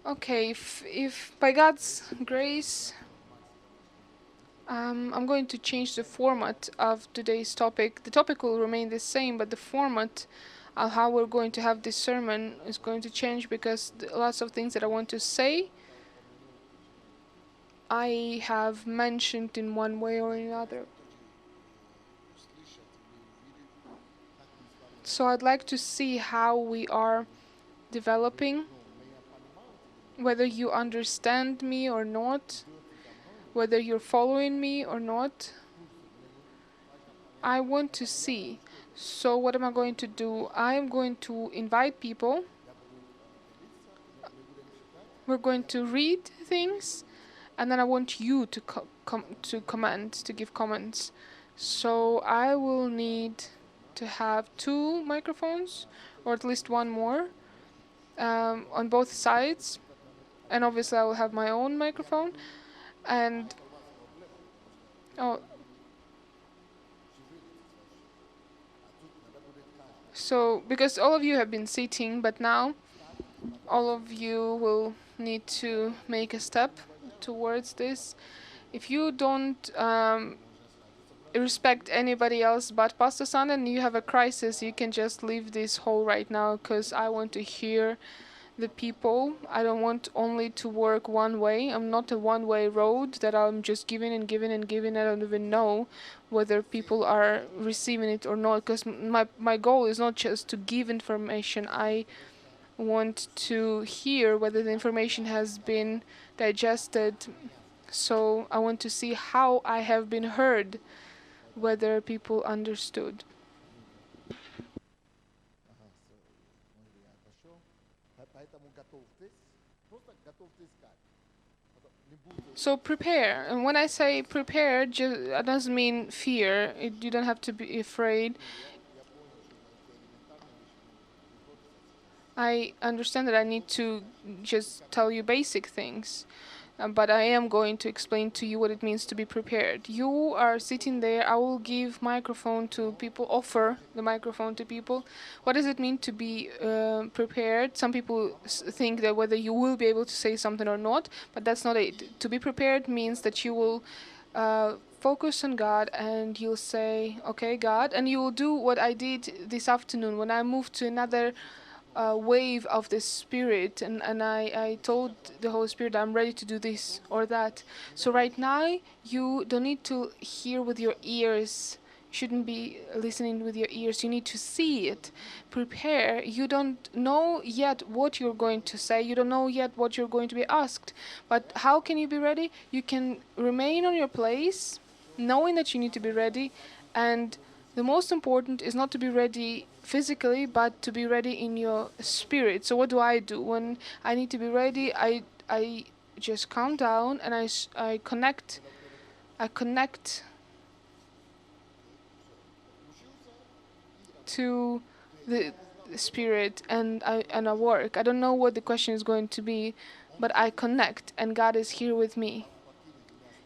Okay, if by God's grace, I'm going to change the format of today's topic. The topic will remain the same, but the format of how we're going to have this sermon is going to change because lots of things that I want to say, I have mentioned in one way or another. So I'd like to see how we are developing, whether you understand me or not, whether you're following me or not. I want to see. So what am I going to do? I am going to invite people. We're going to read things, and then I want you to comment, to give comments. So I will need to have two microphones, or at least one more, on both sides, and obviously I will have my own microphone. And oh, so because all of you have been sitting, but now all of you will need to make a step towards this. If you don't respect anybody else but Pastor San and you have a crisis, you can just leave this hall right now, because I want to hear the people. I don't want only to work one way. I'm not a one-way road that I'm just giving and giving and giving. I don't even know whether people are receiving it or not, because my goal is not just to give information. I want to hear whether the information has been digested. So I want to see how I have been heard, whether people understood. So prepare, and when I say prepare, that doesn't mean fear. You don't have to be afraid. I understand that I need to just tell you basic things, but I am going to explain to you what it means to be prepared. You are sitting there. I will give microphone to people, offer the microphone to people. What does it mean to be prepared? Some people think that whether you will be able to say something or not, but that's not it. To be prepared means that you will focus on God and you'll say, okay, God, and you will do what I did this afternoon when I moved to another wave of the Spirit, and I told the Holy Spirit I'm ready to do this or that. So right now you don't need to hear with your ears. You shouldn't be listening with your ears. You need to see it. Prepare. You don't know yet what you're going to say. You don't know yet what you're going to be asked. But how can you be ready? You can remain on your place, knowing that you need to be ready, and the most important is not to be ready physically, but to be ready in your spirit. So what do? When I need to be ready? I just calm down and I connect. I connect to the spirit, and I work. I don't know what the question is going to be, but I connect, and God is here with me.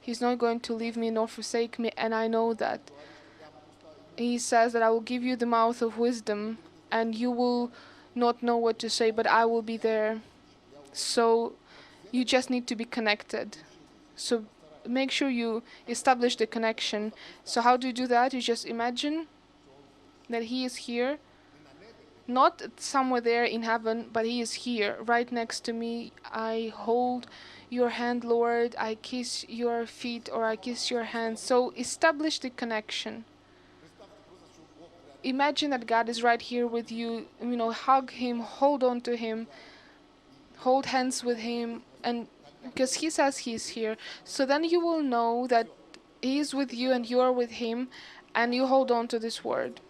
He's not going to leave me nor forsake me, and I know that. He says that I will give you the mouth of wisdom, and you will not know what to say, but I will be there. So you just need to be connected. So make sure you establish the connection. So how do you do that? You just imagine that He is here, not somewhere there in heaven, but He is here, right next to me. I hold your hand, Lord. I kiss your feet, or I kiss your hands. So establish the connection. Imagine that God is right here with you. Hug Him, hold on to Him, hold hands with Him, and because He says He's here. So then you will know that He is with you and you are with Him, and you hold on to this word.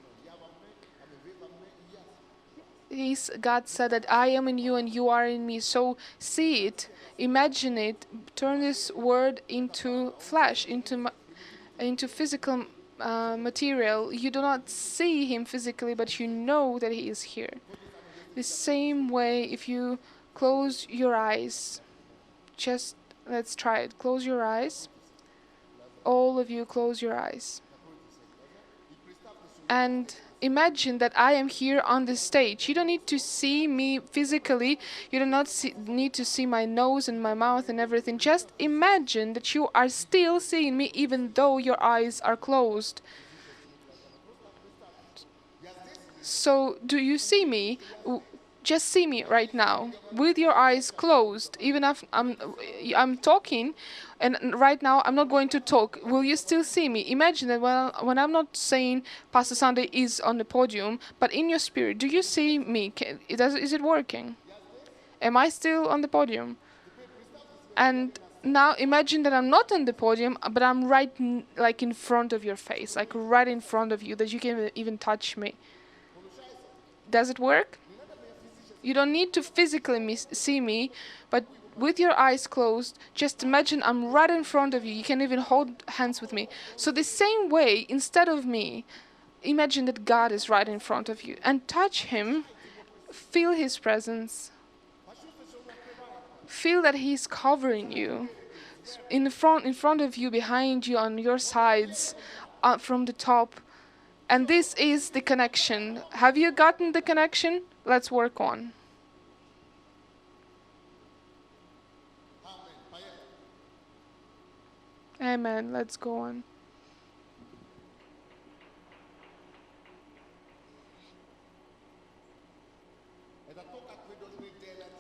God said that I am in you and you are in me. So see it, imagine it, turn this word into flesh, into physical material. You do not see Him physically, but you know that He is here. The same way, if you close your eyes, just let's try it. Close your eyes. All of you, close your eyes. And imagine that I am here on the stage. You don't need to see me physically. You do not need to see my nose and my mouth and everything. Just imagine that you are still seeing me even though your eyes are closed. So, do you see me? Just see me right now with your eyes closed. Even if I'm talking, and right now I'm not going to talk. Will you still see me? Imagine that when I'm not saying Pastor Sunday is on the podium, but in your spirit, do you see me? Is it working? Am I still on the podium? And now imagine that I'm not on the podium, but I'm right like in front of your face, like right in front of you, that you can even touch me. Does it work? You don't need to physically see me, but with your eyes closed, just imagine I'm right in front of you. You can even hold hands with me. So the same way, instead of me, imagine that God is right in front of you and touch him, feel his presence. Feel that he's covering you. In front of you, behind you, on your sides, from the top. And this is the connection. Have you gotten the connection? Let's work on. Amen. Let's go on.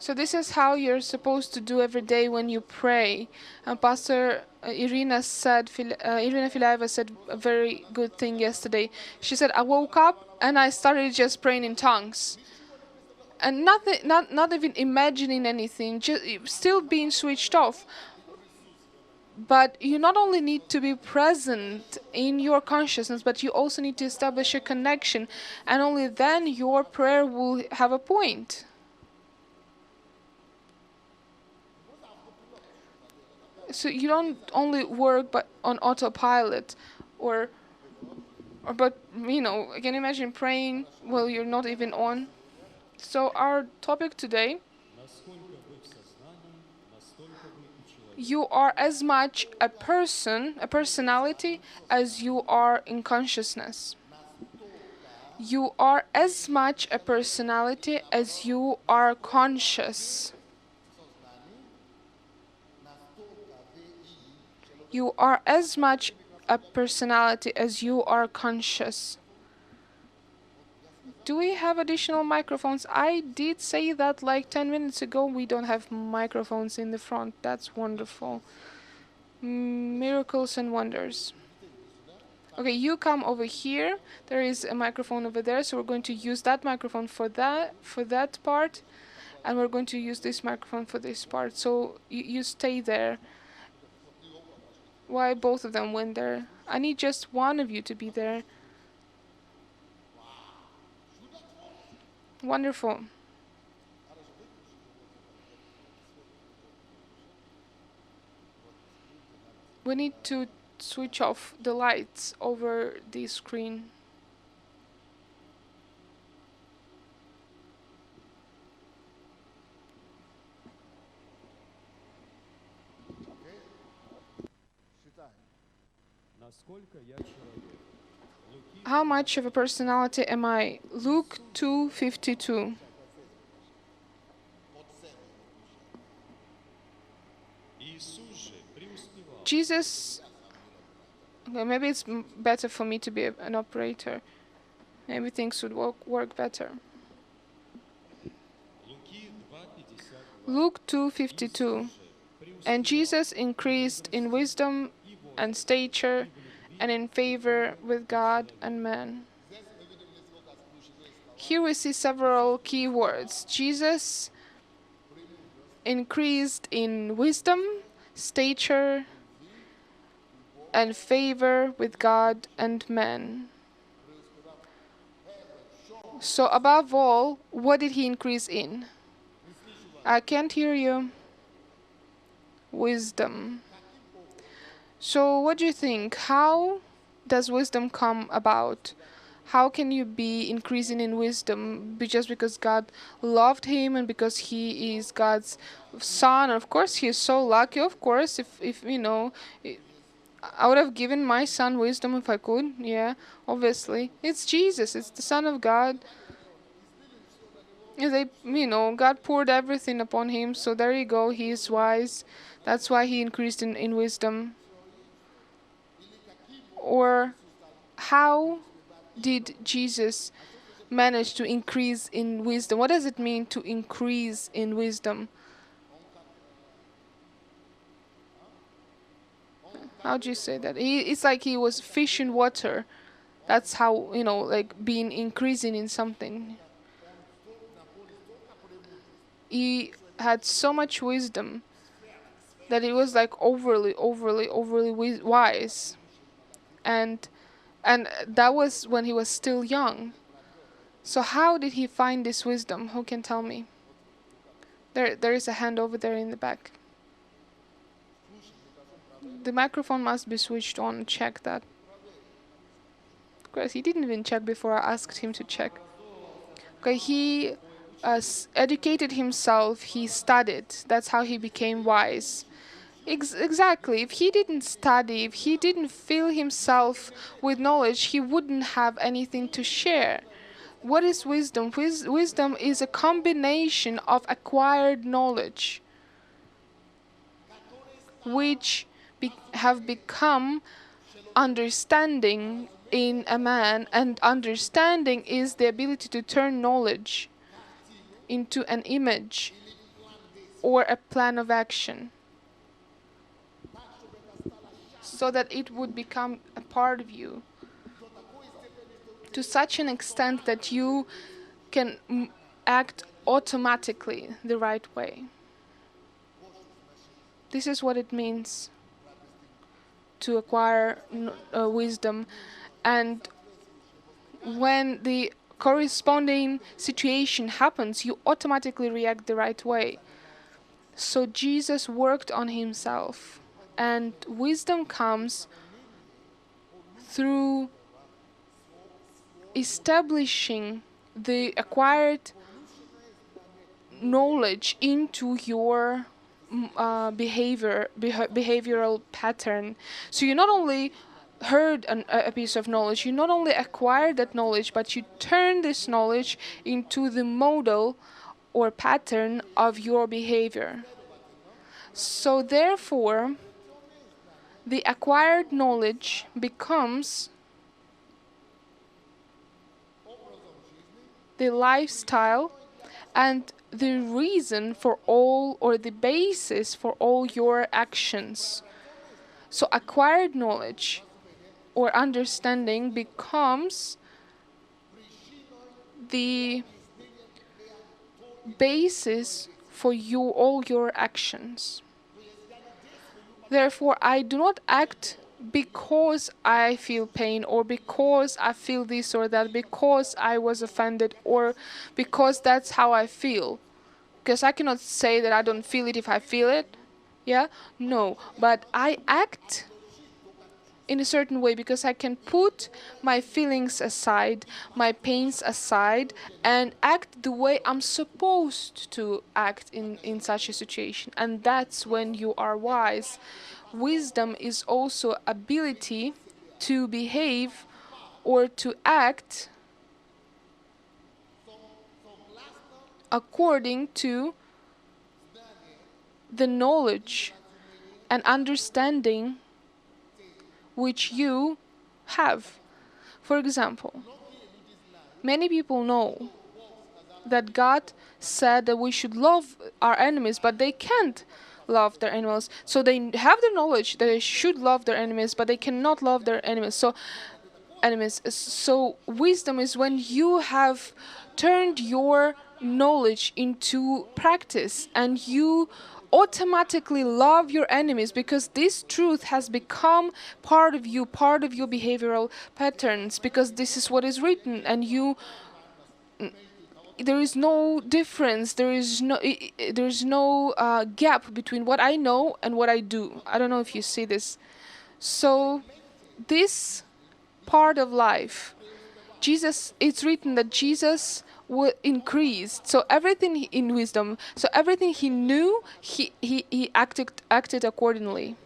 So this is how you're supposed to do every day when you pray. And Pastor Irina Filaeva said a very good thing yesterday. She said, I woke up and I started just praying in tongues. And not even imagining anything, just still being switched off. But you not only need to be present in your consciousness, but you also need to establish a connection. And only then your prayer will have a point. So you don't only work but on autopilot, but I can imagine praying while you're not even on. So our topic today, you are as much a personality, as you are in consciousness. You are as much a personality as you are conscious. You are as much a personality as you are conscious. Do we have additional microphones? I did say that like 10 minutes ago. We don't have microphones in the front. That's wonderful. Miracles and wonders. Okay, you come over here. There is a microphone over there, so we're going to use that microphone for that part, and we're going to use this microphone for this part. So you stay there. Why both of them went there? I need just one of you to be there. Wonderful. We need to switch off the lights over the screen. How much of a personality am I? Luke 2:52. Jesus. Okay, maybe it's better for me to be an operator. Maybe things would work better. Luke 2:52. And Jesus increased in wisdom and stature and in favor with God and man. Here we see several key words. Jesus increased in wisdom, stature, and favor with God and man. So above all, what did he increase in? I can't hear you. Wisdom. So what do you think? How does wisdom come about? How can you be increasing in wisdom just because God loved him and because he is God's son? Of course, he is so lucky. Of course, if I would have given my son wisdom if I could. Yeah, obviously. It's Jesus. It's the Son of God. Yeah, God poured everything upon him. So there you go. He is wise. That's why he increased in wisdom. Or how did Jesus manage to increase in wisdom? What does it mean to increase in wisdom? How do you say that? It's like he was fish in water. That's how, like being increasing in something. He had so much wisdom that it was like overly wise. And that was when he was still young. So how did he find this wisdom? Who can tell me? There is a hand over there in the back. The microphone must be switched on. Check that. Of course, he didn't even check before I asked him to check. Okay, he educated himself. He studied. That's how he became wise. Exactly. If he didn't study, if he didn't fill himself with knowledge, he wouldn't have anything to share. What is wisdom? Wisdom is a combination of acquired knowledge, which have become understanding in a man, and understanding is the ability to turn knowledge into an image or a plan of action so that it would become a part of you to such an extent that you can act automatically the right way. This is what it means to acquire wisdom. And when the corresponding situation happens, you automatically react the right way. So Jesus worked on himself, and wisdom comes through establishing the acquired knowledge into your behavioral pattern. So you not only heard a piece of knowledge, you not only acquired that knowledge, but you turn this knowledge into the model or pattern of your behavior. So therefore, the acquired knowledge becomes the lifestyle and the reason for all, or the basis for all your actions. So acquired knowledge or understanding becomes the basis for all your actions. Therefore, I do not act because I feel pain, or because I feel this or that, because I was offended, or because that's how I feel. Because I cannot say that I don't feel it if I feel it. Yeah? No. But I act in a certain way because I can put my feelings aside, my pains aside, and act the way I'm supposed to act in such a situation. And that's when you are wise. Wisdom is also ability to behave or to act according to the knowledge and understanding which you have. For example, many people know that God said that we should love our enemies, but they can't love their enemies. So they have the knowledge that they should love their enemies, but they cannot love their enemies. So wisdom is when you have turned your knowledge into practice, and you automatically love your enemies because this truth has become part of you, part of your behavioral patterns, because this is what is written, and there is no difference, there is no gap between what I know and what I do. I don't know if you see this. So this part of life, it's written that Jesus increased. So everything in wisdom, so everything he knew, he acted accordingly.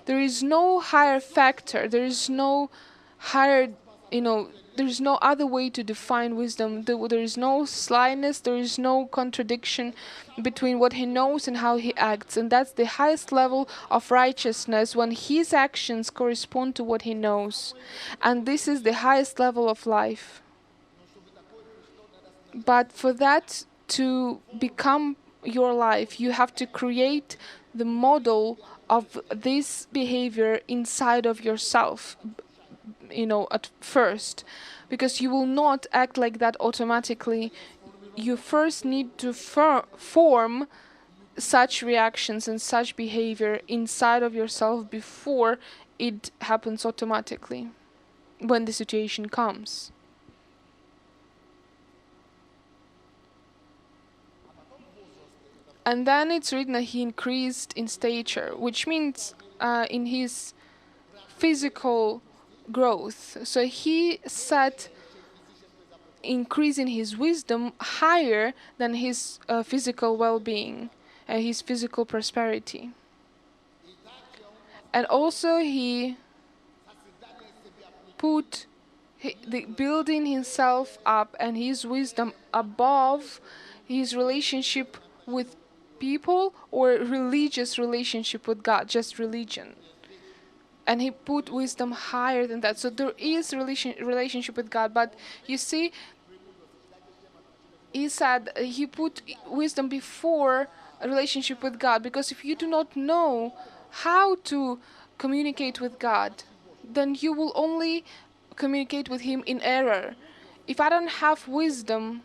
There is no higher factor. There is no higher, you know, there is no other way to define wisdom. There is no slyness. There is no contradiction between what he knows and how he acts. And that's the highest level of righteousness, when his actions correspond to what he knows. And this is the highest level of life. But for that to become your life, you have to create the model of this behavior inside of yourself, at first, because you will not act like that automatically. You first need to form such reactions and such behavior inside of yourself before it happens automatically when the situation comes. And then it's written that he increased in stature, which means in his physical growth. So he set increasing his wisdom higher than his physical well-being and his physical prosperity. And also he put the building himself up and his wisdom above his relationship with people or religious relationship with God, just religion. And he put wisdom higher than that. So there is relationship with God, but you see, he said he put wisdom before a relationship with God, because if you do not know how to communicate with God, then you will only communicate with him in error. If I don't have wisdom,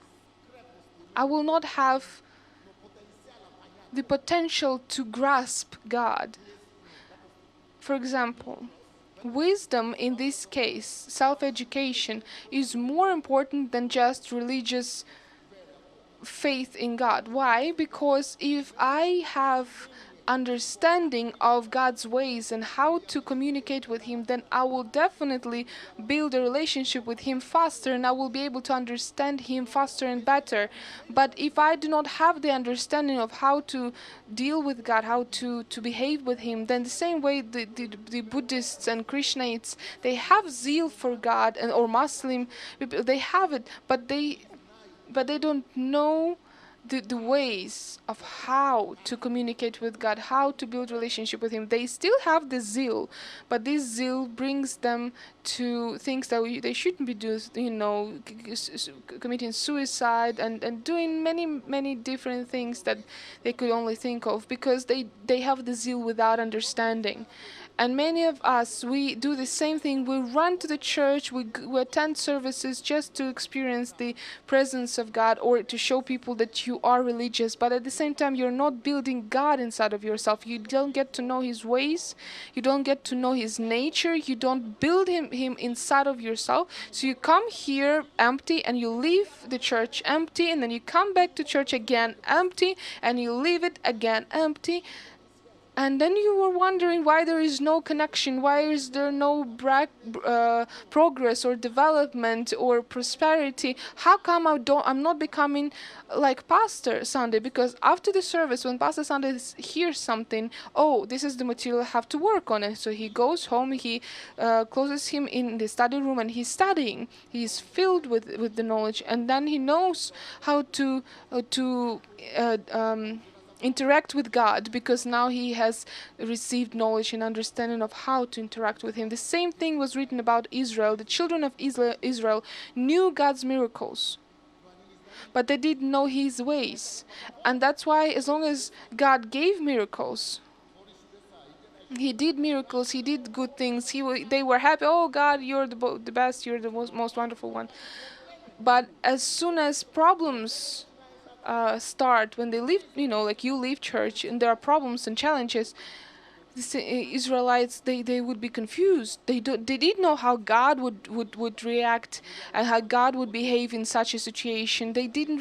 I will not have the potential to grasp God. For example, wisdom in this case, self-education, is more important than just religious faith in God. Why? Because if I have understanding of God's ways and how to communicate with him, then I will definitely build a relationship with him faster, and I will be able to understand him faster and better. But if I do not have the understanding of how to deal with God, how to behave with him, then the same way the Buddhists and Krishnites, they have zeal for God, and or Muslim people, they have it, but they don't know the ways of how to communicate with God, how to build relationship with him. They still have the zeal, but this zeal brings them to things that they shouldn't be doing, committing suicide and doing many different things that they could only think of, because they have the zeal without understanding. And many of us, we do the same thing. We run to the church, we attend services just to experience the presence of God or to show people that you are religious. But at the same time, you're not building God inside of yourself. You don't get to know his ways. You don't get to know his nature. You don't build him inside of yourself. So you come here empty and you leave the church empty, and then you come back to church again empty and you leave it again empty. And then you were wondering why there is no connection, why is there no progress or development or prosperity? How come I'm not becoming like Pastor Sunday? Because after the service, when Pastor Sunday hears something, oh, this is the material, I have to work on it. So he goes home, he closes him in the study room, and he's studying. He's filled with the knowledge, and then he knows how to interact with God, because now he has received knowledge and understanding of how to interact with him. The same thing was written about Israel. The children of Israel knew God's miracles, but they didn't know his ways. And that's why, as long as God gave miracles, he did miracles, he did good things, they were happy. Oh God, you're the best, you're the most wonderful one. But as soon as problems start, when they leave, like you leave church and there are problems and challenges, the Israelites, they would be confused. They didn't know how God would react and how God would behave in such a situation. They didn't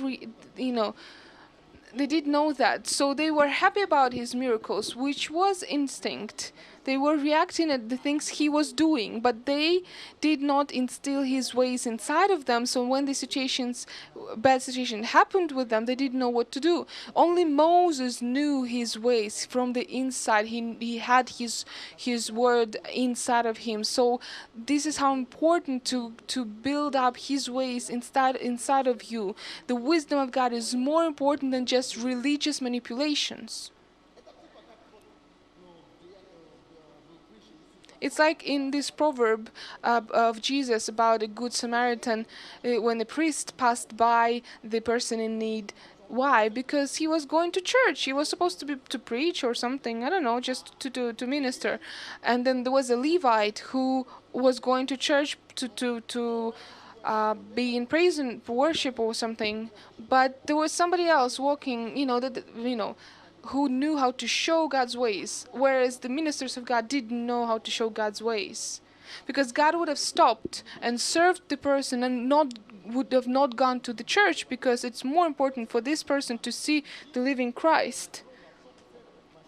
they didn't know that. So they were happy about his miracles, which was instinct. They were reacting at the things he was doing, but they did not instill his ways inside of them. So when the bad situation happened with them, they didn't know what to do. Only Moses knew his ways from the inside. He had his word inside of him. So this is how important to build up his ways inside of you. The wisdom of God is more important than just religious manipulations. It's like in this proverb of Jesus about a good Samaritan, when the priest passed by the person in need. Why? Because he was going to church. He was supposed to be to preach or something. I don't know, just to minister. And then there was a Levite who was going to church to be in praise and worship or something. But there was somebody else walking, who knew how to show God's ways, whereas the ministers of God didn't know how to show God's ways. Because God would have stopped and served the person and would have not gone to the church, because it's more important for this person to see the living Christ.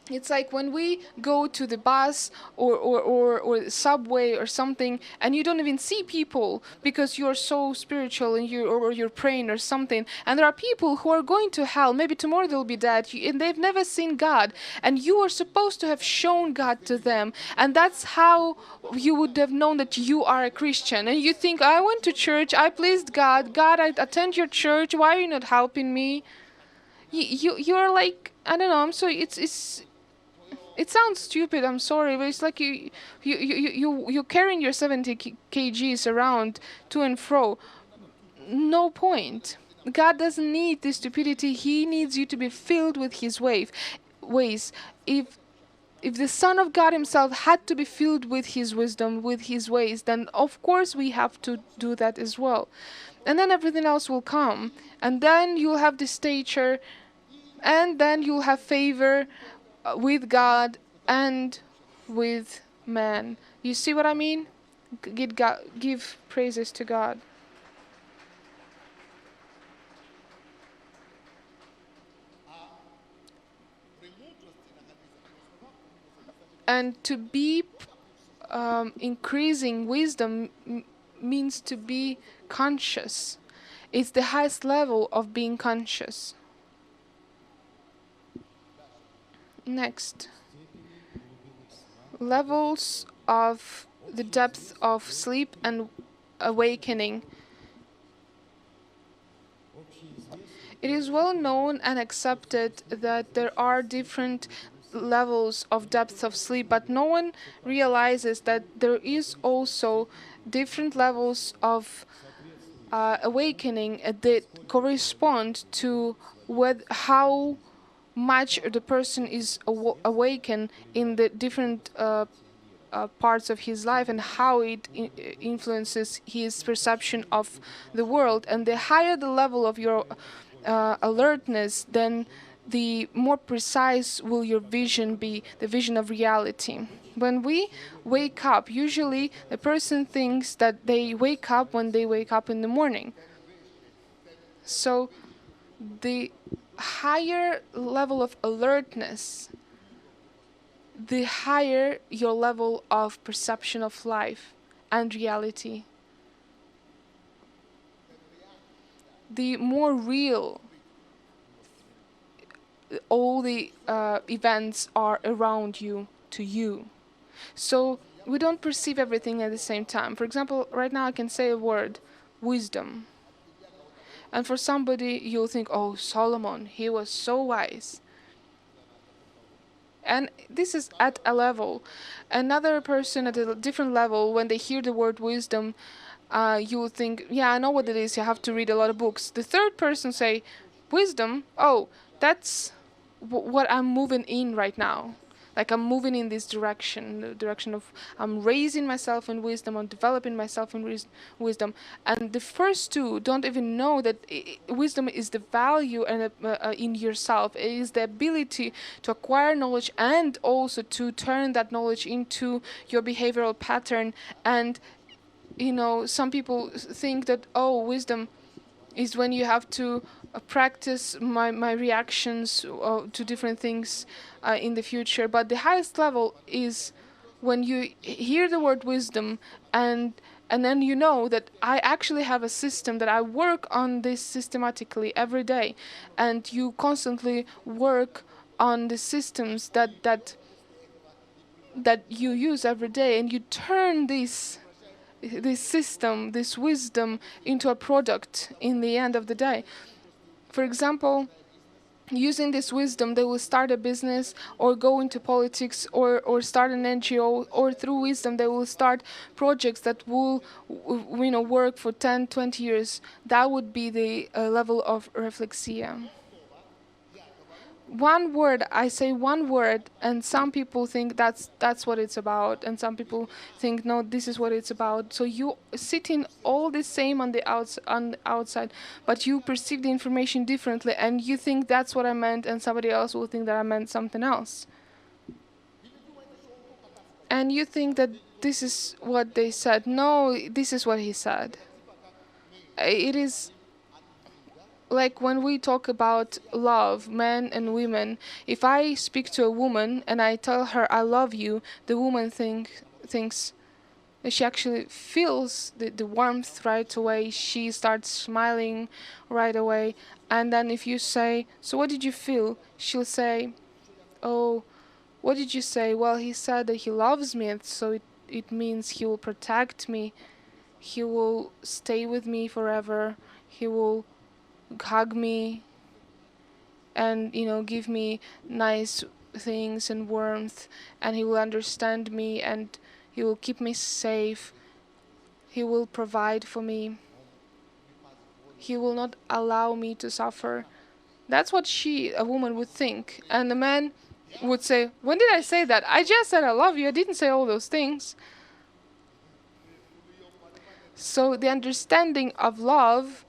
It's like when we go to the bus or the subway or something, and you don't even see people because you're so spiritual and you're praying or something. And there are people who are going to hell. Maybe tomorrow they'll be dead, and they've never seen God. And you are supposed to have shown God to them. And that's how you would have known that you are a Christian. And you think, I went to church, I pleased God. God, I attend your church. Why are you not helping me? You're like, I don't know. I'm sorry. It sounds stupid, I'm sorry, but it's like you're carrying your 70 kgs around to and fro. No point. God doesn't need this stupidity. He needs you to be filled with his ways. If the Son of God himself had to be filled with his wisdom, with his ways, then of course we have to do that as well. And then everything else will come. And then you'll have the stature, and then you'll have favor with God and with man. You see what I mean? Give praises to God. And to be increasing wisdom means to be conscious. It's the highest level of being conscious. Next, levels of the depth of sleep and awakening. It is well known and accepted that there are different levels of depth of sleep, but no one realizes that there is also different levels of awakening that correspond to how much the person is awakened in the different parts of his life, and how it influences his perception of the world. And the higher the level of your alertness, then the more precise will your vision be, the vision of reality. When we wake up, usually the person thinks that they wake up when they wake up in the morning. So the higher level of alertness, the higher your level of perception of life and reality. The more real all the events are around you to you. So we don't perceive everything at the same time. For example, right now I can say a word, wisdom. And for somebody, you'll think, oh, Solomon, he was so wise. And this is at a level. Another person at a different level, when they hear the word wisdom, you will think, yeah, I know what it is. You have to read a lot of books. The third person say, wisdom? Oh, that's what I'm moving in right now. Like I'm moving in this direction, the direction of I'm raising myself in wisdom, I'm developing myself in wisdom. And the first two don't even know that wisdom is the value and in yourself. It is the ability to acquire knowledge and also to turn that knowledge into your behavioral pattern. And some people think that, oh, wisdom is when you have to practice my reactions to different things in the future. But the highest level is when you hear the word wisdom, and then you know that I actually have a system, that I work on this systematically every day, and you constantly work on the systems that you use every day, and you turn this system, this wisdom, into a product in the end of the day. For example, using this wisdom, they will start a business or go into politics, or start an NGO, or through wisdom they will start projects that will work for 10, 20 years. That would be the level of reflexia. One word, I say one word, and some people think that's what it's about, and some people think no, this is what it's about. So you sitting all the same on on the outside, but you perceive the information differently, and you think that's what I meant, and somebody else will think that I meant something else, and you think that this is what they said. No, this is what he said. It is like when we talk about love, men and women. If I speak to a woman and I tell her I love you, the woman thinks that she actually feels the warmth right away. She starts smiling right away. And then if you say, so what did you feel? She'll say, oh, what did you say? Well, he said that he loves me, and so it means he will protect me. He will stay with me forever. He will hug me and give me nice things and warmth, and he will understand me, and he will keep me safe. He will provide for me. He will not allow me to suffer. That's what a woman would think. And the man would say, when did I say that? I just said I love you. I didn't say all those things. So the understanding of love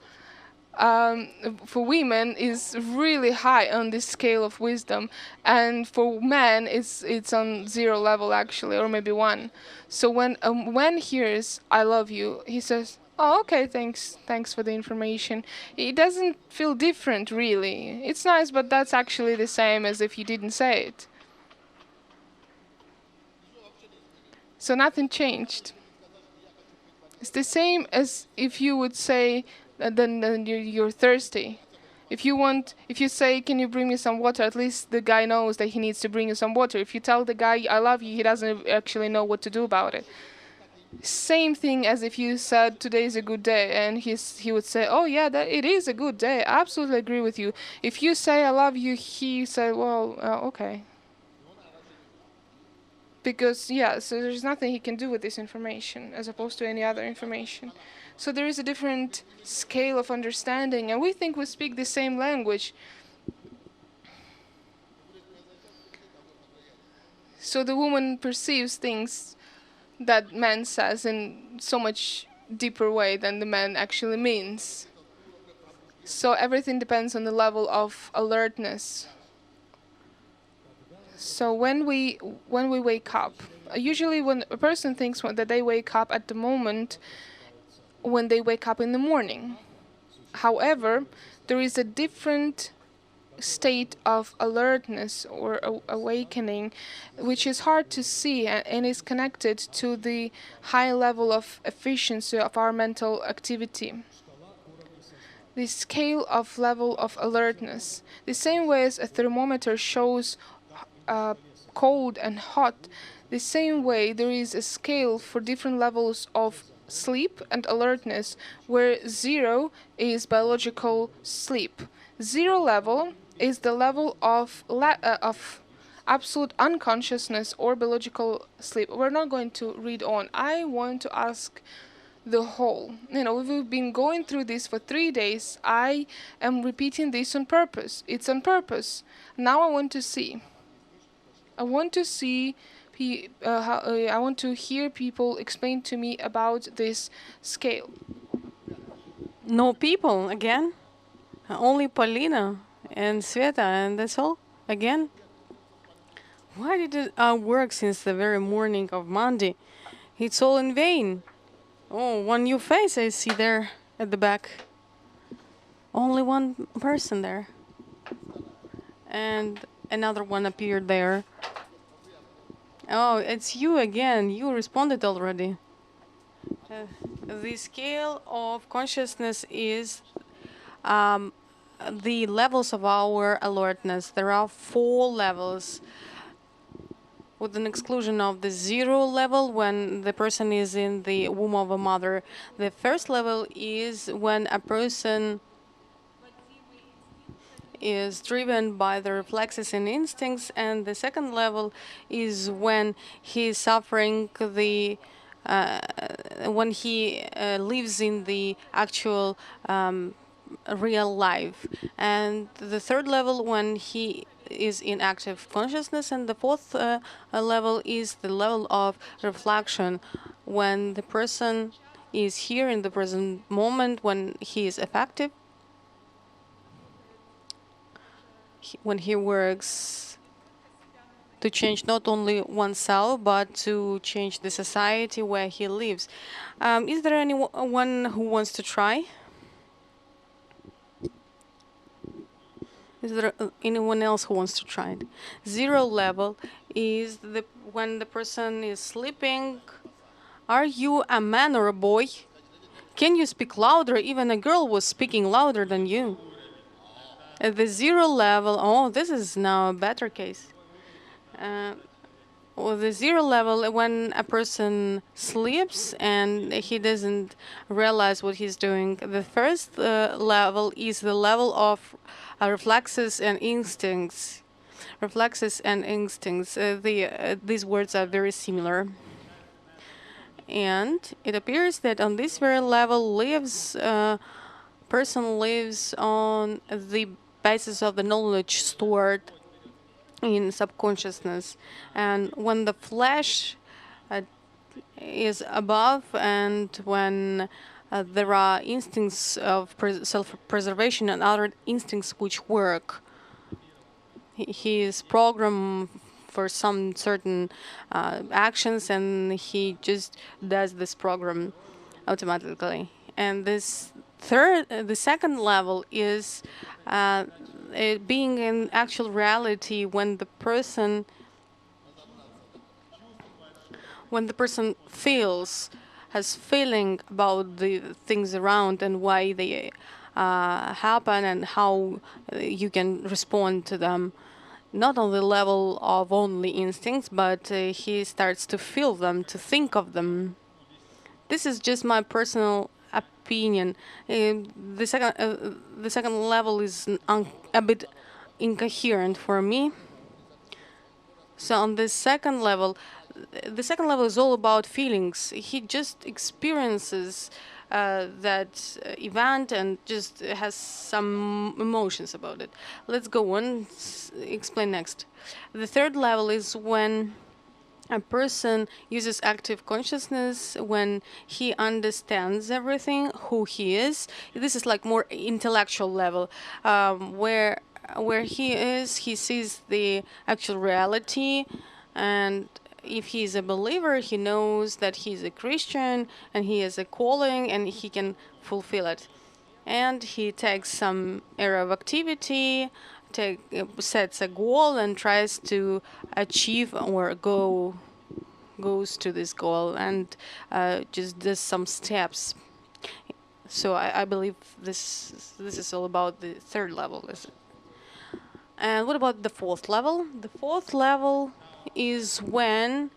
for women is really high on this scale of wisdom, and for men it's on 0 level actually, or maybe 1. So when hears I love you, he says, oh, okay, thanks for the information. It doesn't feel different really. It's nice, but that's actually the same as if you didn't say it. So nothing changed. It's the same as if you would say then you're thirsty. If you say, can you bring me some water, at least the guy knows that he needs to bring you some water. If you tell the guy, I love you, he doesn't actually know what to do about it. Same thing as if you said, today is a good day, and he would say, oh yeah, that it is a good day. I absolutely agree with you. If you say, I love you, he said, well, okay. Because yeah, so there's nothing he can do with this information as opposed to any other information. So there is a different scale of understanding, and we think we speak the same language. So the woman perceives things that man says in so much deeper way than the man actually means. So everything depends on the level of alertness. So when we wake up, usually when a person thinks that they wake up at the moment when they wake up in the morning. However, there is a different state of alertness or awakening, which is hard to see and is connected to the high level of efficiency of our mental activity. The scale of level of alertness, the same way as a thermometer shows cold and hot, the same way there is a scale for different levels of sleep and alertness, where 0 is biological sleep. 0 level is the level of absolute unconsciousness or biological sleep. We're not going to read on. I want to ask the whole. We've been going through this for 3 days. I am repeating this on purpose. It's on purpose. Now I want to see. I want to see. I want to hear people explain to me about this scale. No people again? Only Polina and Sveta, and that's all? Again? Why did it work since the very morning of Monday? It's all in vain. Oh, one new face I see there at the back. Only one person there. And another one appeared there. Oh, it's you again. You responded already. Uh, the scale of consciousness is um, the levels of our alertness. There are 4 levels, with an exclusion of the 0 level when the person is in the womb of a mother. The first level is when a person is driven by the reflexes and instincts, and the second level is when he is suffering the when he lives in the actual real life, and the third level when he is in active consciousness, and the fourth level is the level of reflection when the person is here in the present moment, when he is effective, when he works to change not only oneself but to change the society where he lives. Is there anyone who wants to try? Is there anyone else who wants to try it? 0 level is the when the person is sleeping. Are you a man or a boy? Can you speak louder? Even a girl was speaking louder than you. At the 0 level, oh, this is now a better case. Uh, Well, the 0 level, when a person sleeps and he doesn't realize what he's doing. The first level is the level of reflexes and instincts. Reflexes and instincts. These words are very similar. And it appears that on this very level person lives on the basis of the knowledge stored in subconsciousness, and when the flesh uh, is above, and when there are instincts of self-preservation and other instincts which work, he is programmed for some certain actions, and he just does this program automatically. And the second level is it being in actual reality when the person feels has feeling about the things around and why they happen, and how you can respond to them, not on the level of only instincts, but he starts to feel them, to think of them. This is just my personal opinion. The second level is a bit incoherent for me. So on the second level is all about feelings. He just experiences that event and just has some emotions about it. Let's go on. Explain next. The third level is when a person uses active consciousness, when he understands everything, who he is. This is like more intellectual level, where he is, he sees the actual reality, and if he's a believer, he knows that he's a Christian and he has a calling and he can fulfill it. And he takes some area of activity, sets a goal and tries to achieve or goes to this goal, and just does some steps. So I believe this is all about the third level. And what about the fourth level? The fourth level is when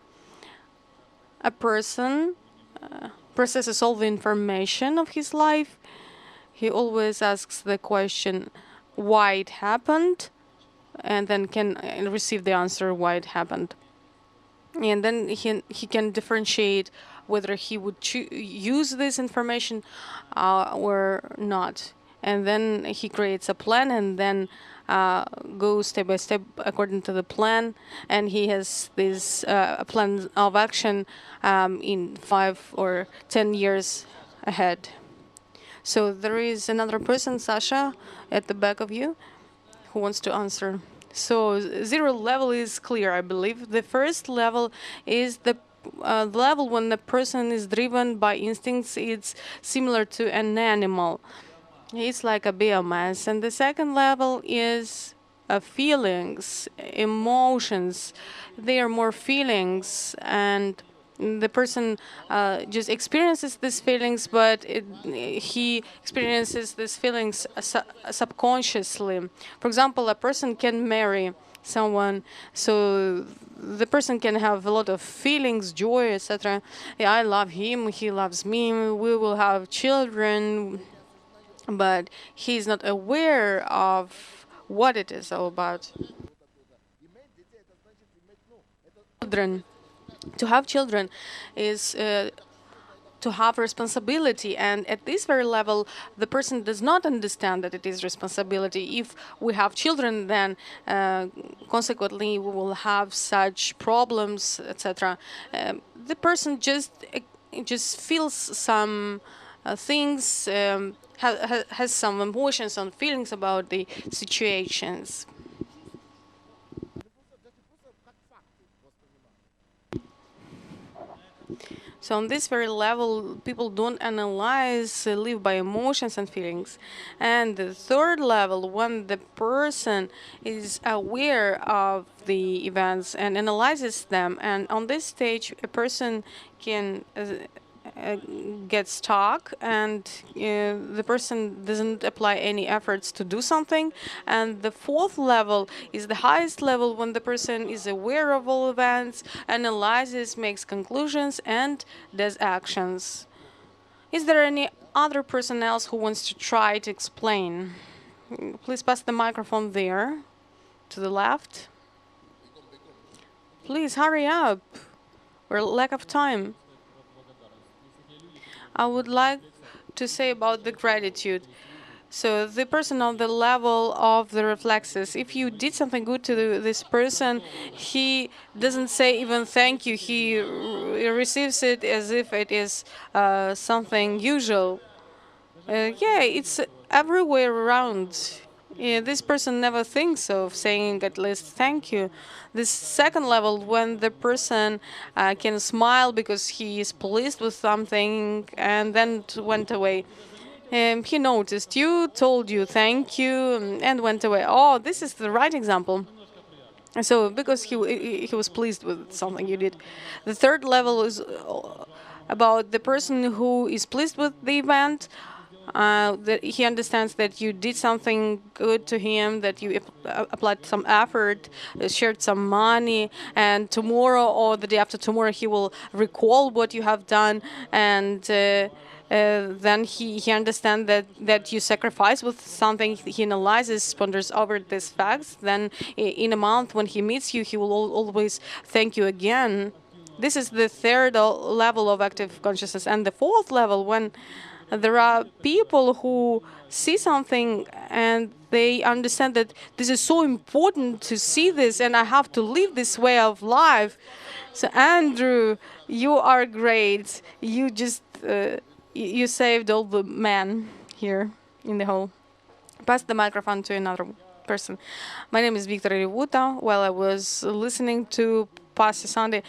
a person processes all the information of his life. He always asks the question why it happened, and then can receive the answer why it happened. And then he can differentiate whether he would use this information or not. And then he creates a plan, and then goes step by step according to the plan. And he has this plan of action in 5 or 10 years ahead. So there is another person, Sasha, at the back of you, who wants to answer. So 0 level is clear, I believe. The first level is the level when the person is driven by instincts. It's similar to an animal. It's like a biomass. And the second level is feelings, emotions. They are more feelings, and the person just experiences these feelings, but he experiences these feelings subconsciously. For example, a person can marry someone, so the person can have a lot of feelings, joy, etc. Yeah, I love him, he loves me, we will have children, but he's not aware of what it is all about. Children, to have children is to have responsibility, and at this very level the person does not understand that it is responsibility. If we have children, then consequently we will have such problems, etc. The person just feels some things, has some emotions and feelings about the situations. So on this very level, people don't analyze, live by emotions and feelings. And the third level, when the person is aware of the events and analyzes them, and on this stage, a person can get stuck, and the person doesn't apply any efforts to do something. And the fourth level is the highest level, when the person is aware of all events, analyzes, makes conclusions, and does actions. Is there any other person else who wants to try to explain? Please pass the microphone there, to the left. Please hurry up. We're lack of time. I would like to say about the gratitude. So the person on the level of the reflexes, if you did something good to this person, he doesn't say even thank you. He receives it as if it is something usual. Yeah, it's everywhere around. Yeah, this person never thinks of saying at least thank you. This second level, when the person can smile because he is pleased with something and then went away. He noticed you, told you thank you, and went away. Oh, this is the right example. So because he was pleased with something you did. The third level is about the person who is pleased with the event. That he understands that you did something good to him, that you applied some effort, shared some money, and tomorrow or the day after tomorrow he will recall what you have done, and then he understands that you sacrifice with something. He analyzes, ponders over these facts. Then in a month when he meets you, he will always thank you again. This is the third level of active consciousness. And the fourth level, when there are people who see something and they understand that this is so important to see this and I have to live this way of life. So Andrew, you are great. You just you saved all the men here in the hall. Pass the microphone to another person. My name is Victor Rivuta. While I was listening to Pastor Sunday,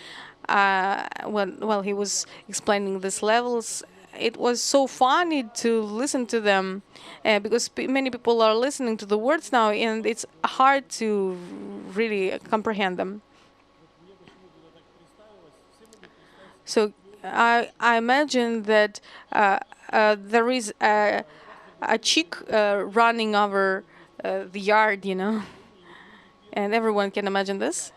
while he was explaining these levels, it was so funny to listen to them because many people are listening to the words now, and it's hard to really comprehend them. So I imagine that there is a chick running over the yard, and everyone can imagine this.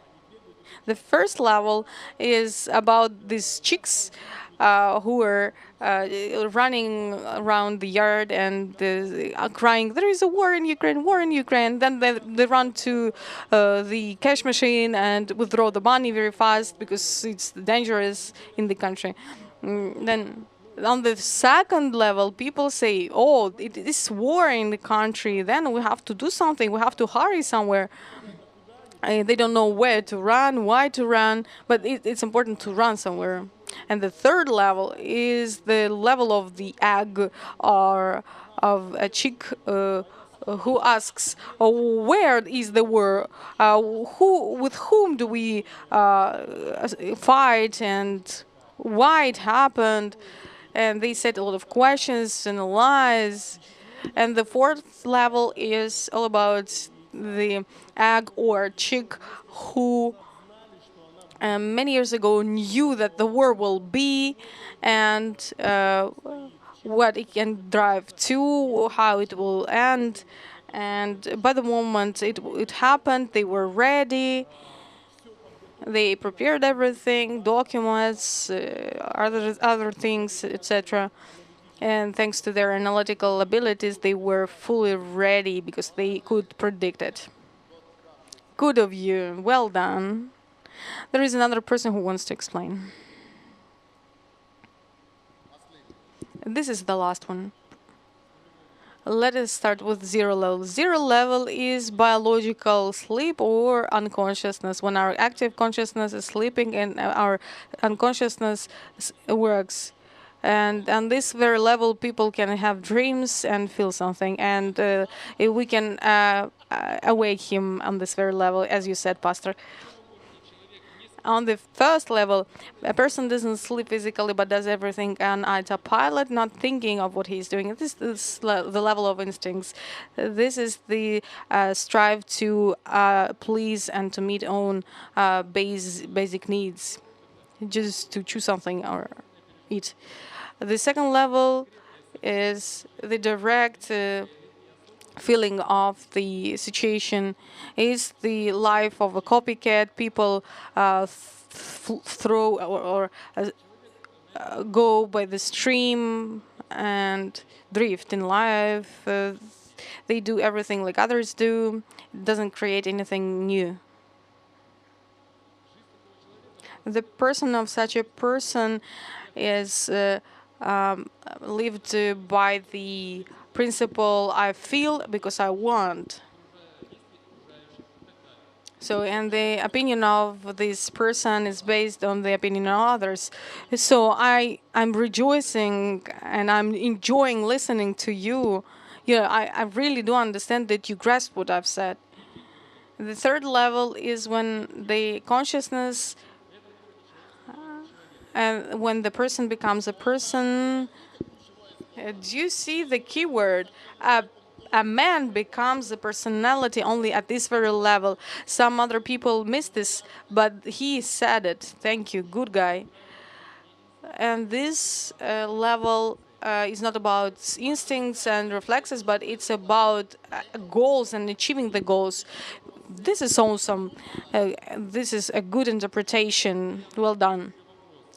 The first level is about these chicks who are running around the yard and crying, "There is a war in Ukraine, war in Ukraine." Then they run to the cash machine and withdraw the money very fast because it's dangerous in the country. Then on the second level, people say, "Oh, it is war in the country. Then we have to do something. We have to hurry somewhere." They don't know where to run, why to run, but it's important to run somewhere. And the third level is the level of the egg, or of a chick who asks, oh, where is the war? With whom do we fight, and why it happened? And they said a lot of questions and lies. And the fourth level is all about the egg or chick who many years ago knew that the war will be, and what it can drive to, how it will end. And by the moment it happened, they were ready. They prepared everything, documents, other things, etc. And thanks to their analytical abilities, they were fully ready because they could predict it. Good of you. Well done. There is another person who wants to explain. This is the last one. Let us start with zero level. Zero level is biological sleep or unconsciousness. When our active consciousness is sleeping and our unconsciousness works. And on this very level, people can have dreams and feel something. And if we can awake him on this very level, as you said, Pastor. On the first level, a person doesn't sleep physically but does everything on autopilot, not thinking of what he's doing. This is the level of instincts. This is the strive to please and to meet own basic needs, just to choose something or eat. The second level is the direct feeling of the situation, is the life of a copycat. People throw or go by the stream and drift in life. They do everything like others do. It doesn't create anything new. The person of such a person is lived by the principle I feel because I want. So, and the opinion of this person is based on the opinion of others. So I'm rejoicing and I'm enjoying listening to you. Yeah, I really do understand that you grasp what I've said. The third level is when the consciousness and when the person becomes a person. Do you see the keyword? A man becomes a personality only at this very level. Some other people miss this, but he said it. Thank you, good guy. And this level is not about instincts and reflexes, but it's about goals and achieving the goals. This is awesome. This is a good interpretation. Well done.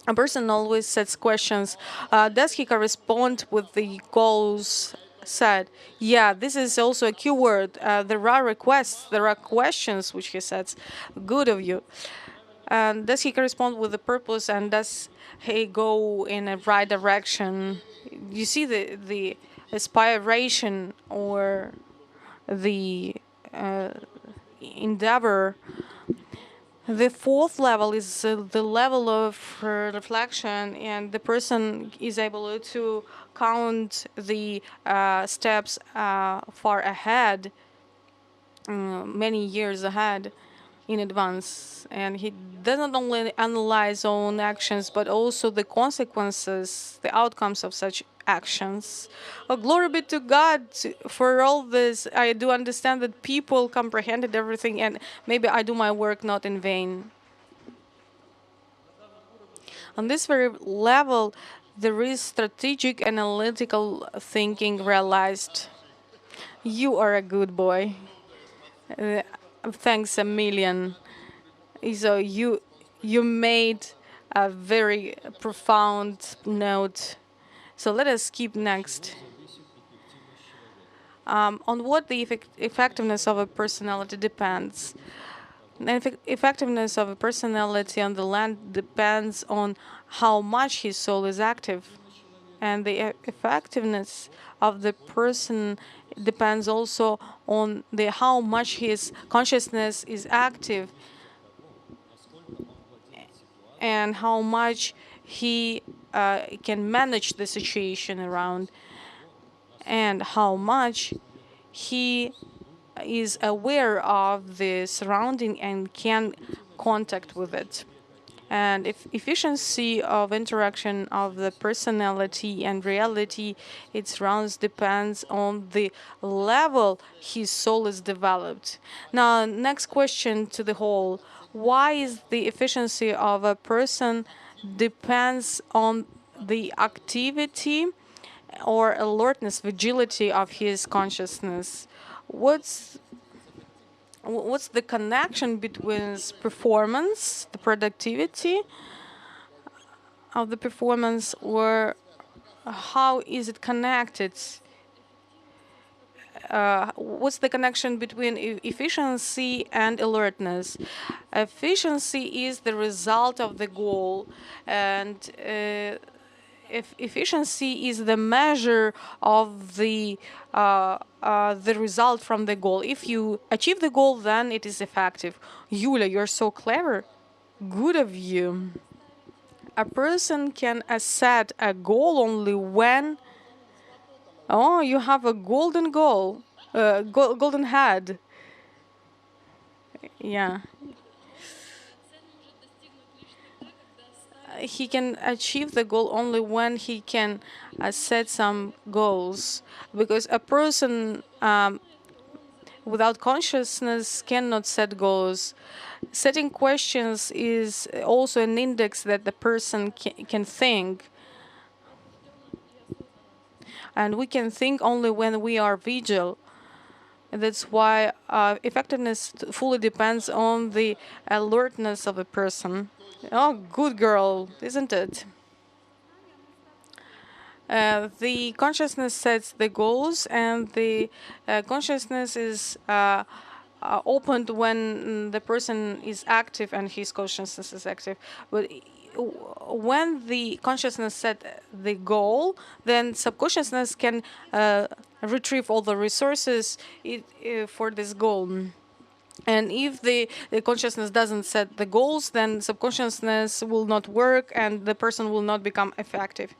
A person always sets questions. Does he correspond with the goals set? Yeah, this is also a keyword. There are requests, there are questions which he sets. Good of you. Does he correspond with the purpose and does he go in a right direction? You see the aspiration or the endeavor. The fourth level is the level of reflection, and the person is able to count the steps far ahead, many years ahead in advance. And he doesn't only analyze own actions, but also the consequences, the outcomes of such actions. Oh, glory be to God for all this. I do understand that people comprehended everything, and maybe I do my work not in vain. On this very level, there is strategic analytical thinking realized. You are a good boy. Uh, Thanks a million. So you made a very profound note. So let us keep next. On what the effectiveness of a personality depends. The effectiveness of a personality on the land depends on how much his soul is active. And the effectiveness of the person depends also on the how much his consciousness is active and how much he can manage the situation around and how much he is aware of the surrounding and can contact with it. And if efficiency of interaction of the personality and reality, its rounds depends on the level his soul is developed. Now, next question to the whole: why is the efficiency of a person depends on the activity or alertness, vigility of his consciousness? What's what's the connection between performance, the productivity of the performance, or how is it connected? What's the connection between efficiency and alertness? Efficiency is the result of the goal, and if efficiency is the measure of the result from the goal. If you achieve the goal, then it is effective. Yulia, you're so clever. Good of you. A person can set a goal only when, oh, you have a golden goal, golden head. Yeah. He can achieve the goal only when he can set some goals, because a person without consciousness cannot set goals. Setting questions is also an index that the person can think. And we can think only when we are vigil. And that's why effectiveness fully depends on the alertness of a person. Oh, good girl, isn't it? The consciousness sets the goals, and the consciousness is opened when the person is active and his consciousness is active. But when the consciousness set the goal, then subconsciousness can retrieve all the resources for this goal. And if the consciousness doesn't set the goals, then subconsciousness will not work and the person will not become effective.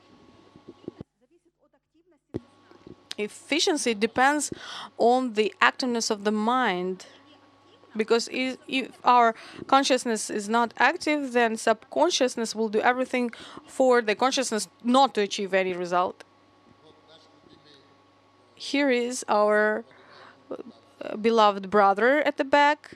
Efficiency depends on the activeness of the mind. Because if our consciousness is not active, then subconsciousness will do everything for the consciousness not to achieve any result. Here is our beloved brother at the back.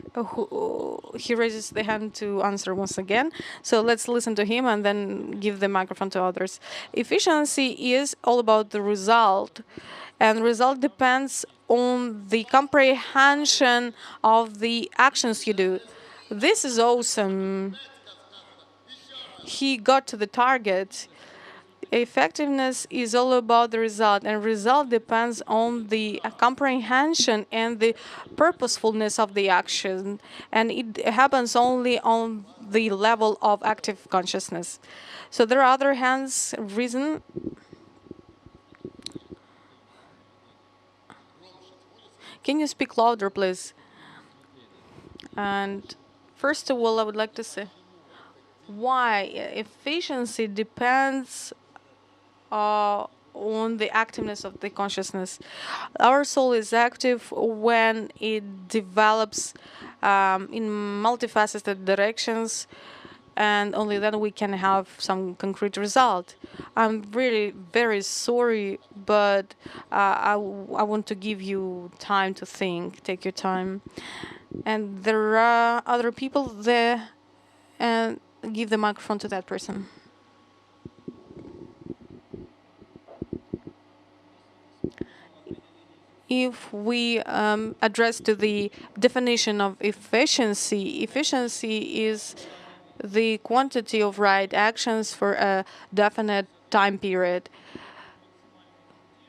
He raises the hand to answer once again. So let's listen to him and then give the microphone to others. Efficiency is all about the result, and result depends on the comprehension of the actions you do. This is awesome. He got to the target. Effectiveness is all about the result, and result depends on the comprehension and the purposefulness of the action, and it happens only on the level of active consciousness. So there are other hands reason. Can you speak louder, please? And first of all, I would like to say why efficiency depends on the activeness of the consciousness. Our soul is active when it develops in multifaceted directions, and only then we can have some concrete result. I'm really very sorry, but I want to give you time to think. Take your time. And there are other people there, and give the microphone to that person. If we address to the definition of efficiency, efficiency is the quantity of right actions for a definite time period.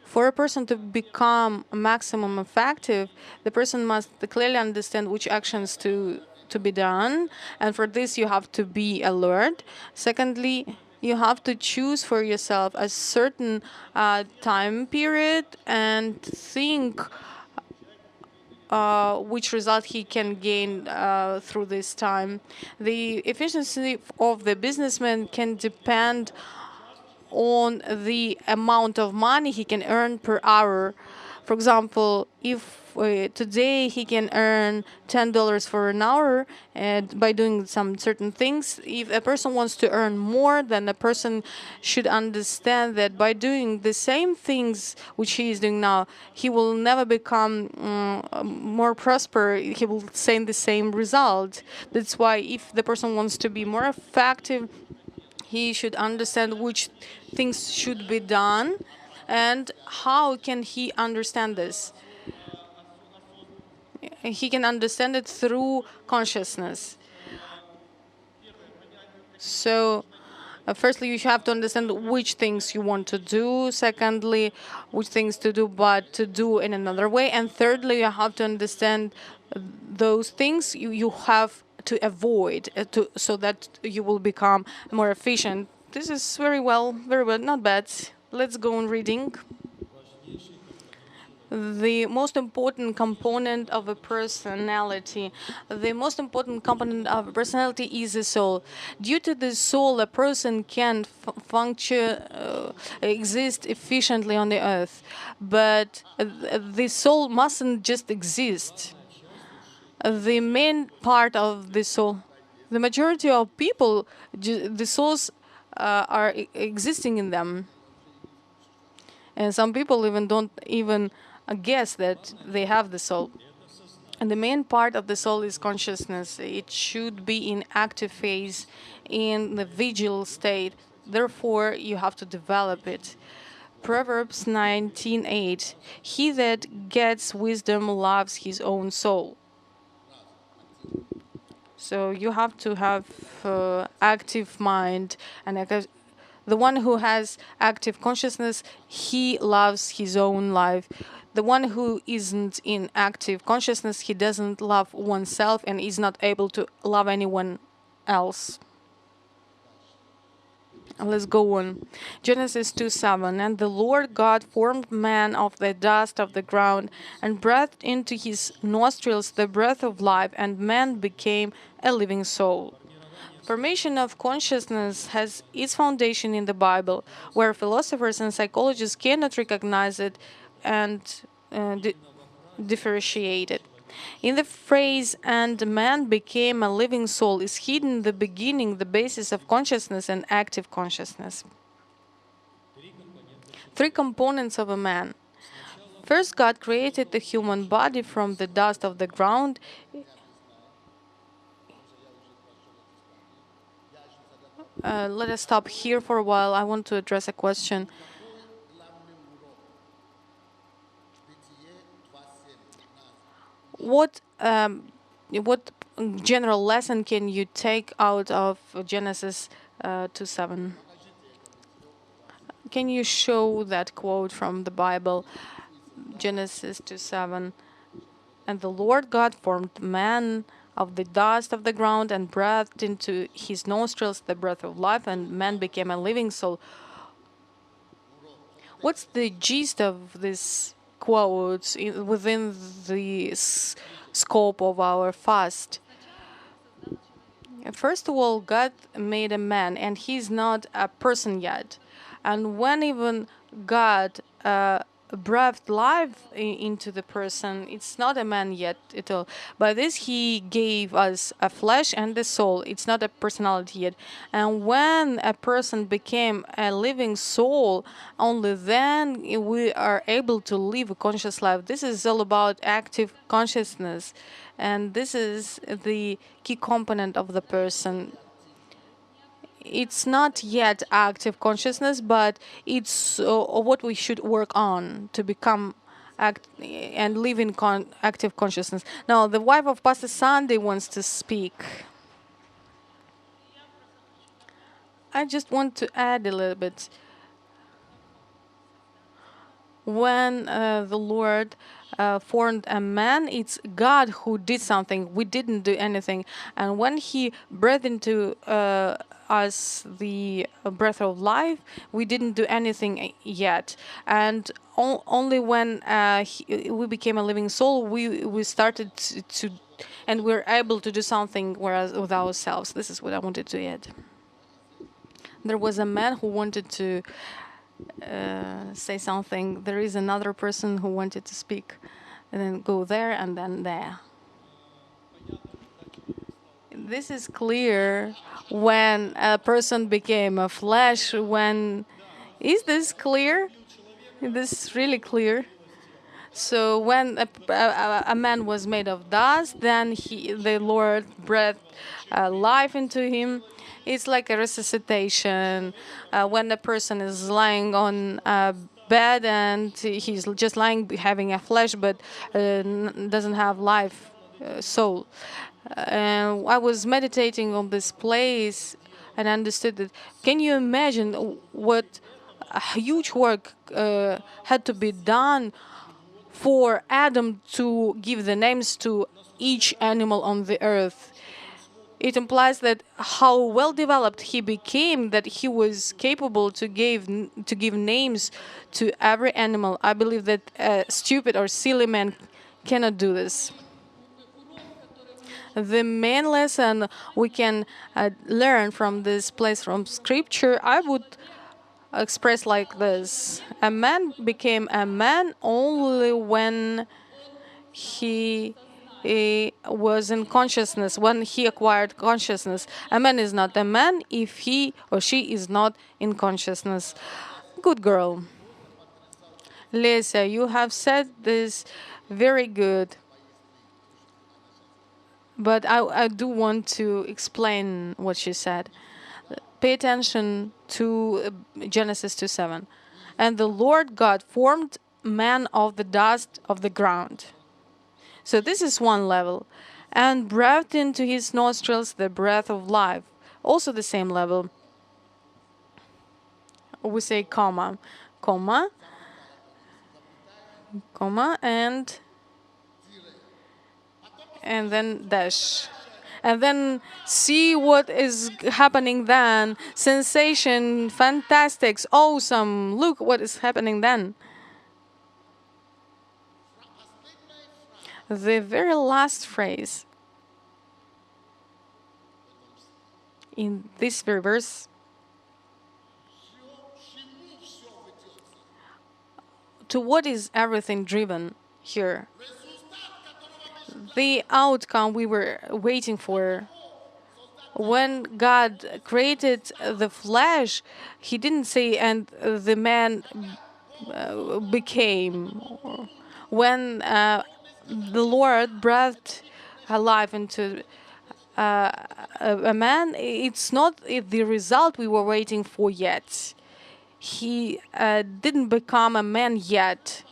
For a person to become maximum effective, the person must clearly understand which actions to be done, and for this you have to be alert. Secondly, you have to choose for yourself a certain time period and think which result he can gain through this time. The efficiency of the businessman can depend on the amount of money he can earn per hour. For example, if today he can earn $10 for an hour and by doing some certain things, if a person wants to earn more, then a person should understand that by doing the same things which he is doing now, he will never become more prosper. He will same the same result. That's why if the person wants to be more effective, he should understand which things should be done and how can he understand this. He can understand it through consciousness. So firstly, you have to understand which things you want to do. Secondly, which things to do, but to do in another way. And thirdly, you have to understand those things you have to avoid so that you will become more efficient. This is very well, not bad. Let's go on reading. The most important component of a personality. The most important component of a personality is the soul. Due to the soul, a person can function, exist efficiently on the earth. But the soul mustn't just exist. The main part of the soul, the majority of people, the souls are existing in them. And some people even don't even guess that they have the soul. And the main part of the soul is consciousness. It should be in active phase, in the vigil state. Therefore, you have to develop it. Proverbs 19:8. He that gets wisdom loves his own soul. So you have to have active mind and the one who has active consciousness, he loves his own life. The one who isn't in active consciousness, he doesn't love oneself and is not able to love anyone else. Let's go on. Genesis 2:7. And the Lord God formed man of the dust of the ground and breathed into his nostrils the breath of life, and man became a living soul. Formation of consciousness has its foundation in the Bible, where philosophers and psychologists cannot recognize it and differentiate it. In the phrase, and man became a living soul, is hidden the beginning, the basis of consciousness and active consciousness. Three components of a man. First, God created the human body from the dust of the ground. Let us stop here for a while. I want to address a question. What general lesson can you take out of Genesis 2:7? Can you show that quote from the Bible, Genesis 2:7? And the Lord God formed man of the dust of the ground and breathed into his nostrils the breath of life, and man became a living soul. What's the gist of this quote within the scope of our fast? First of all, God made a man, and he's not a person yet. And when even God breathed life into the person, it's not a man yet at all. By this, he gave us a flesh and a soul. It's not a personality yet. And when a person became a living soul, only then we are able to live a conscious life. This is all about active consciousness. And this is the key component of the person. It's not yet active consciousness, but it's what we should work on to become and live in active consciousness. Now, the wife of Pastor Sandy wants to speak. I just want to add a little bit. When the Lord formed a man, it's God who did something. We didn't do anything. And when He breathed into us the breath of life, we didn't do anything yet. And only when we became a living soul, we started to and we're able to do something whereas with ourselves. This is what I wanted to add. There was a man who wanted to say something. There is another person who wanted to speak, and then go there and then there. This is clear when a person became a flesh. When is this clear? This is really clear. So when a man was made of dust, then the Lord breathed life into him. It's like a resuscitation. When a person is lying on a bed and he's just lying, having a flesh, but doesn't have life, soul. And I was meditating on this place and understood that. Can you imagine what a huge work had to be done for Adam to give the names to each animal on the earth? It implies that how well developed he became, that he was capable to give names to every animal. I believe that a stupid or silly man cannot do this. The main lesson we can learn from this place from scripture, I would express like this: a man became a man only when he was in consciousness, when he acquired consciousness. A man is not a man if he or she is not in consciousness. Good girl. Lisa, you have said this very good, but I do want to explain what she said. Pay attention to Genesis 2:7. And the Lord God formed man of the dust of the ground. So this is one level. And breathed into his nostrils the breath of life. Also the same level. We say comma, comma, comma, and then dash. And then see what is happening then. Sensation, fantastic, awesome. Look what is happening then. The very last phrase in this very verse, to what is everything driven here? The outcome we were waiting for. When God created the flesh, He didn't say, and the man became. When the Lord breathed life into a man, it's not the result we were waiting for yet. He didn't become a man yet.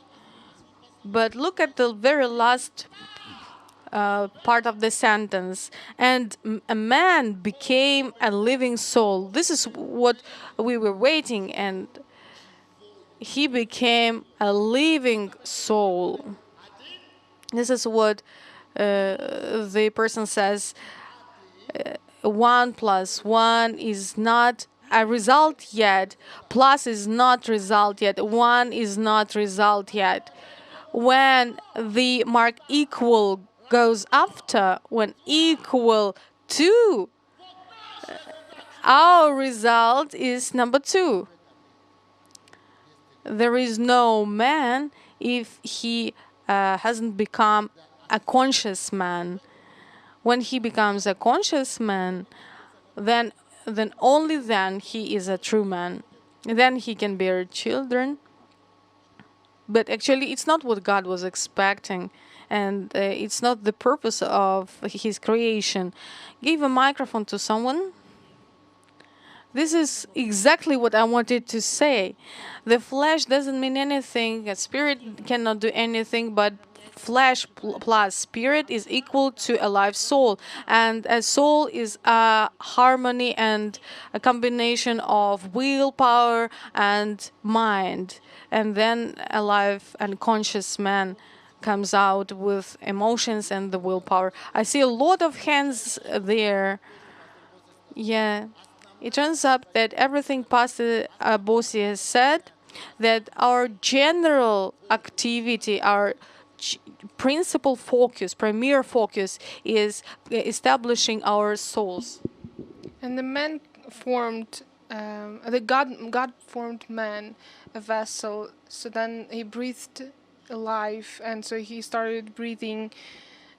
But look at the very last part of the sentence. And a man became a living soul. This is what we were waiting, and he became a living soul. This is what the person says. 1 plus 1 is not a result yet. Plus is not result yet. 1 is not result yet. When the mark equal goes after, when equal to, our result is number 2. There is no man if he hasn't become a conscious man. When he becomes a conscious man, then only then he is a true man. Then he can bear children. But actually, it's not what God was expecting, and it's not the purpose of His creation. Give a microphone to someone. This is exactly what I wanted to say. The flesh doesn't mean anything. A spirit cannot do anything, but flesh plus spirit is equal to a live soul. And a soul is a harmony and a combination of willpower and mind. And then a live and conscious man comes out with emotions and the willpower. I see a lot of hands there. Yeah. It turns out that everything Pastor Bossi has said, that our general activity, our principal focus, premier focus, is establishing our souls. And the man formed the God formed man, a vessel. So then he breathed life, and so he started breathing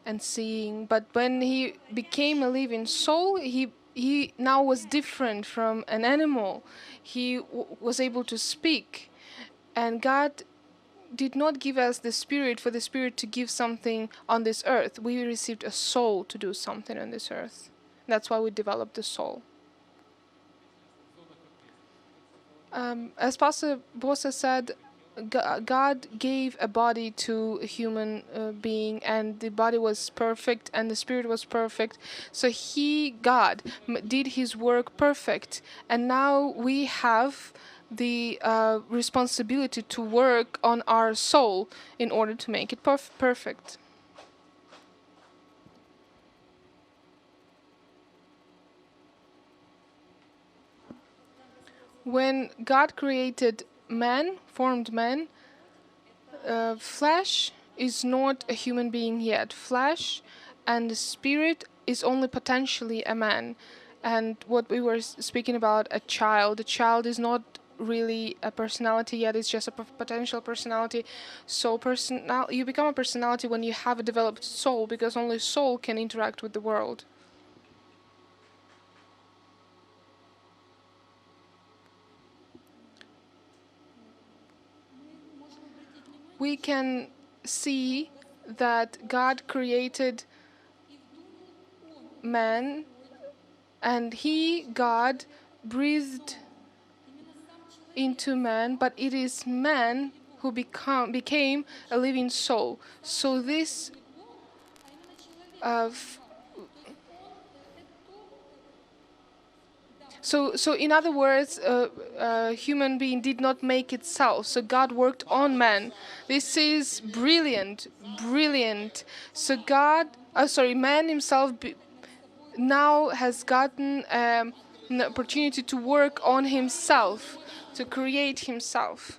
and seeing. But when he became a living soul, he now was different from an animal. He was able to speak, and God did not give us the spirit for the spirit to give something on this earth. We received a soul to do something on this earth. That's why we developed the soul. As Pastor Bosa said, God gave a body to a human being, and the body was perfect, and the spirit was perfect. So God, did His work perfect, and now we have the responsibility to work on our soul in order to make it perfect. When God created man, formed man, flesh is not a human being yet. Flesh and the spirit is only potentially a man. And what we were speaking about, a child is not really a personality yet, it's just a potential personality. So you become a personality when you have a developed soul, because only soul can interact with the world. We can see that God created man, and God, breathed into man, but it is man who became a living soul. So this of so in other words, a human being did not make itself. So God worked on man. This is brilliant, brilliant. So man himself now has gotten an opportunity to work on himself, to create himself.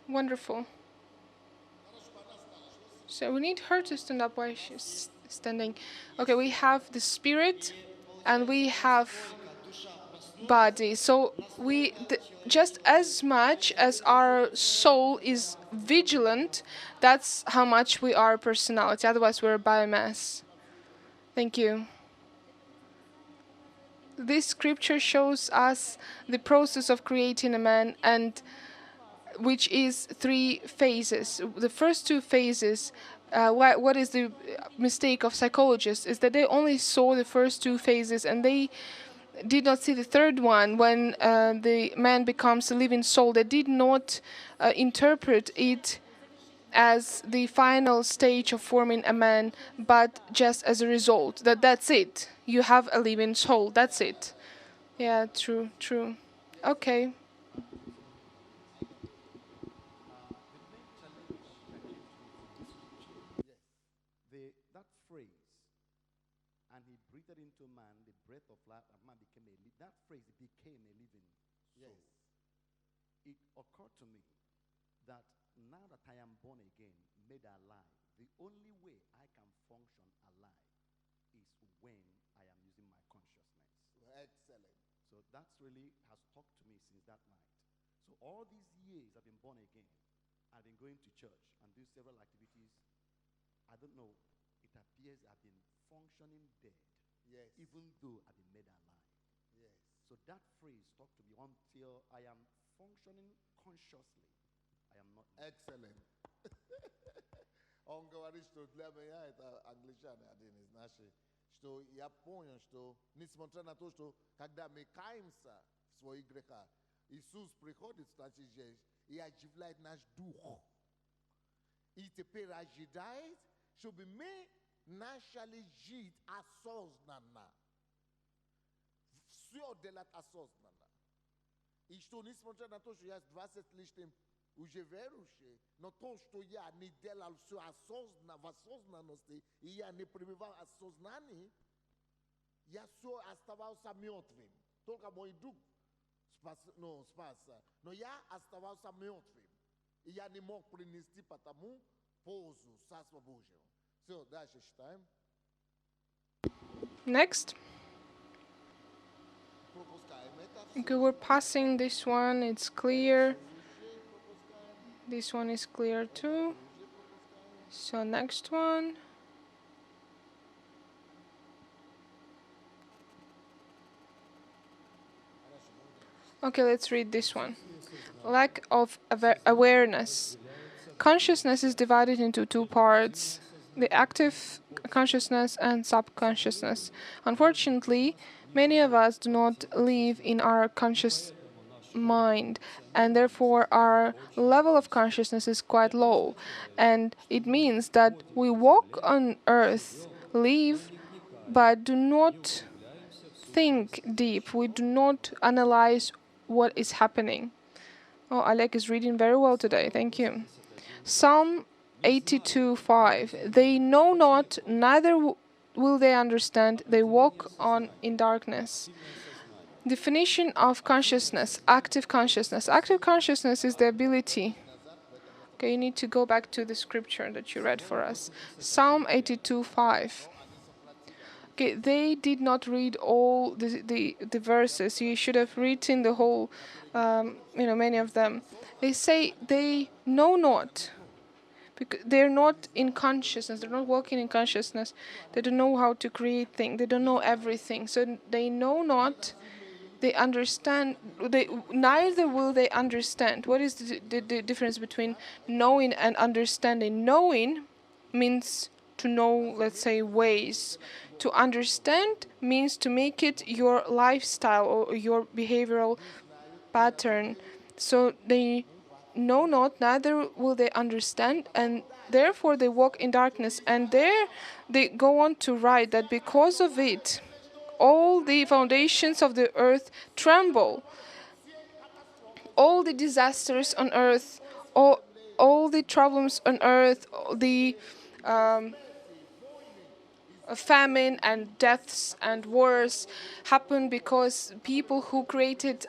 Wonderful. So we need her to stand up while she's standing. Okay, we have the spirit and we have body. So just as much as our soul is vigilant, that's how much we are personality. Otherwise, we're a biomass. Thank you. This scripture shows us the process of creating a man, and which is three phases. The first two phases, what is the mistake of psychologists, is that they only saw the first two phases and they did not see the third one when the man becomes a living soul. They did not interpret it as the final stage of forming a man, but just as a result. That's it. You have a living soul. That's it. Yeah, true, true. Okay. That phrase, and he breathed into man the breath of life, and man became that phrase became a living soul. It occurred to me that now that I am born again, made alive, the only way I can function alive is when I am using my consciousness. Excellent. So that's really has talked to me since that night. So all these years I've been born again, I've been going to church and do several activities. I don't know. It appears I've been functioning dead. Yes. Even though I've been made alive. Yes. So that phrase talked to me until I am functioning consciously. I am not. Excellent. Он говорит, что для меня это англичане один из наших, что я понял, что несмотря на то, что когда мы каемся в своих грехах, Иисус приходит в нашей жизни и оживляет наш дух. И теперь ожидает, чтобы мы начали жить осознанно. Все делать осознанно. И что несмотря на то, что я с 20 лишним уже верующий, но то, что я не делал все осознанно, в осознанности, и я не пребывал в осознании, я все оставался мертвым. Только мой дух спасся. Но я оставался мертвым. И я не мог принести потому пользу Царства Божьего. Все, дальше читаем. Next. Okay, we're passing this one. It's clear. This one is clear too. So next one. Okay, let's read this one. Lack of awareness. Consciousness is divided into two parts: the active consciousness and subconsciousness. Unfortunately, many of us do not live in our conscious mind, and therefore our level of consciousness is quite low. And it means that we walk on earth, live, but do not think deep. We do not analyze what is happening. Oh, Alec is reading very well today. Thank you. Psalm 82:5. They know not, neither will they understand. They walk on in darkness. Definition of consciousness, active consciousness. Active consciousness is the ability. Okay, you need to go back to the scripture that you read for us. Psalm 82:5. Okay, they did not read all the verses. You should have written the whole, many of them. They say they know not, because they're not in consciousness. They're not walking in consciousness. They don't know how to create things. They don't know everything. So they know not. They understand. They neither will they understand. What is the difference between knowing and understanding? Knowing means to know, let's say, ways. To understand means to make it your lifestyle or your behavioral pattern. So they know not, neither will they understand, and therefore they walk in darkness. And there they go on to write that because of it, all the foundations of the earth tremble. All the disasters on earth, all the problems on earth, all the famine and deaths and wars happen because people who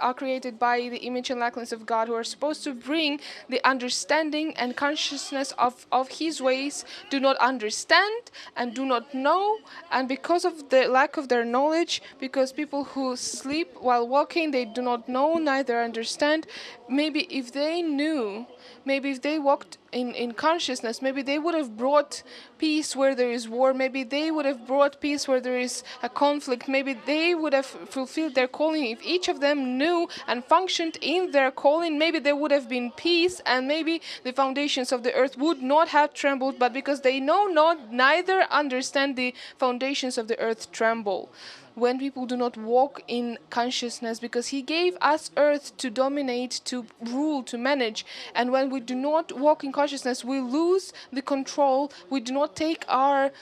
are created by the image and likeness of God, who are supposed to bring the understanding and consciousness of his ways, do not understand and do not know. And because of the lack of their knowledge, because people who sleep while walking, they do not know, neither understand. Maybe if they knew, maybe if they walked in consciousness, maybe they would have brought peace where there is war. Maybe they would have brought peace where there is a conflict. Maybe they would have fulfilled their calling. If each of them knew and functioned in their calling, maybe there would have been peace, and maybe the foundations of the earth would not have trembled. But because they know not, neither understand, the foundations of the earth tremble. When people do not walk in consciousness, because he gave us earth to dominate, to rule, to manage. And when we do not walk in consciousness, we lose the control. We do not take our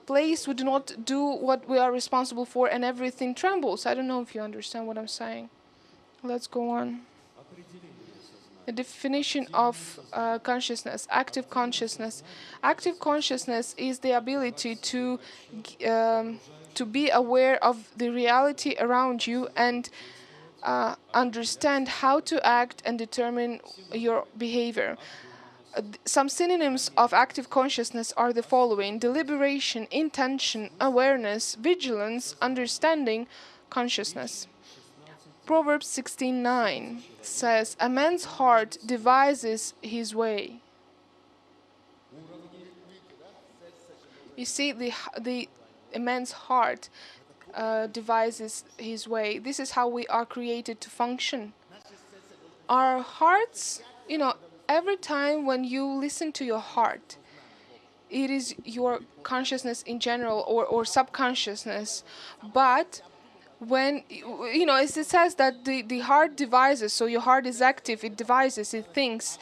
place. We do not do what we are responsible for, and everything trembles. I don't know if you understand what I'm saying. Let's go on. The definition of consciousness, active consciousness. Active consciousness is the ability to be aware of the reality around you and understand how to act and determine your behavior. Some synonyms of active consciousness are the following: deliberation, intention, awareness, vigilance, understanding, consciousness. Proverbs 16:9 says, "A man's heart devises his way." You see, a man's heart devises his way. This is how we are created to function. Our hearts, every time when you listen to your heart, it is your consciousness in general or subconsciousness. But when as it says that the heart devises, so your heart is active, it devises, it thinks.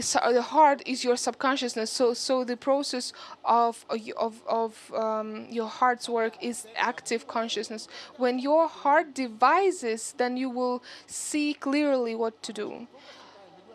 So the heart is your subconsciousness. So the process of your heart's work is active consciousness. When your heart devises, then you will see clearly what to do.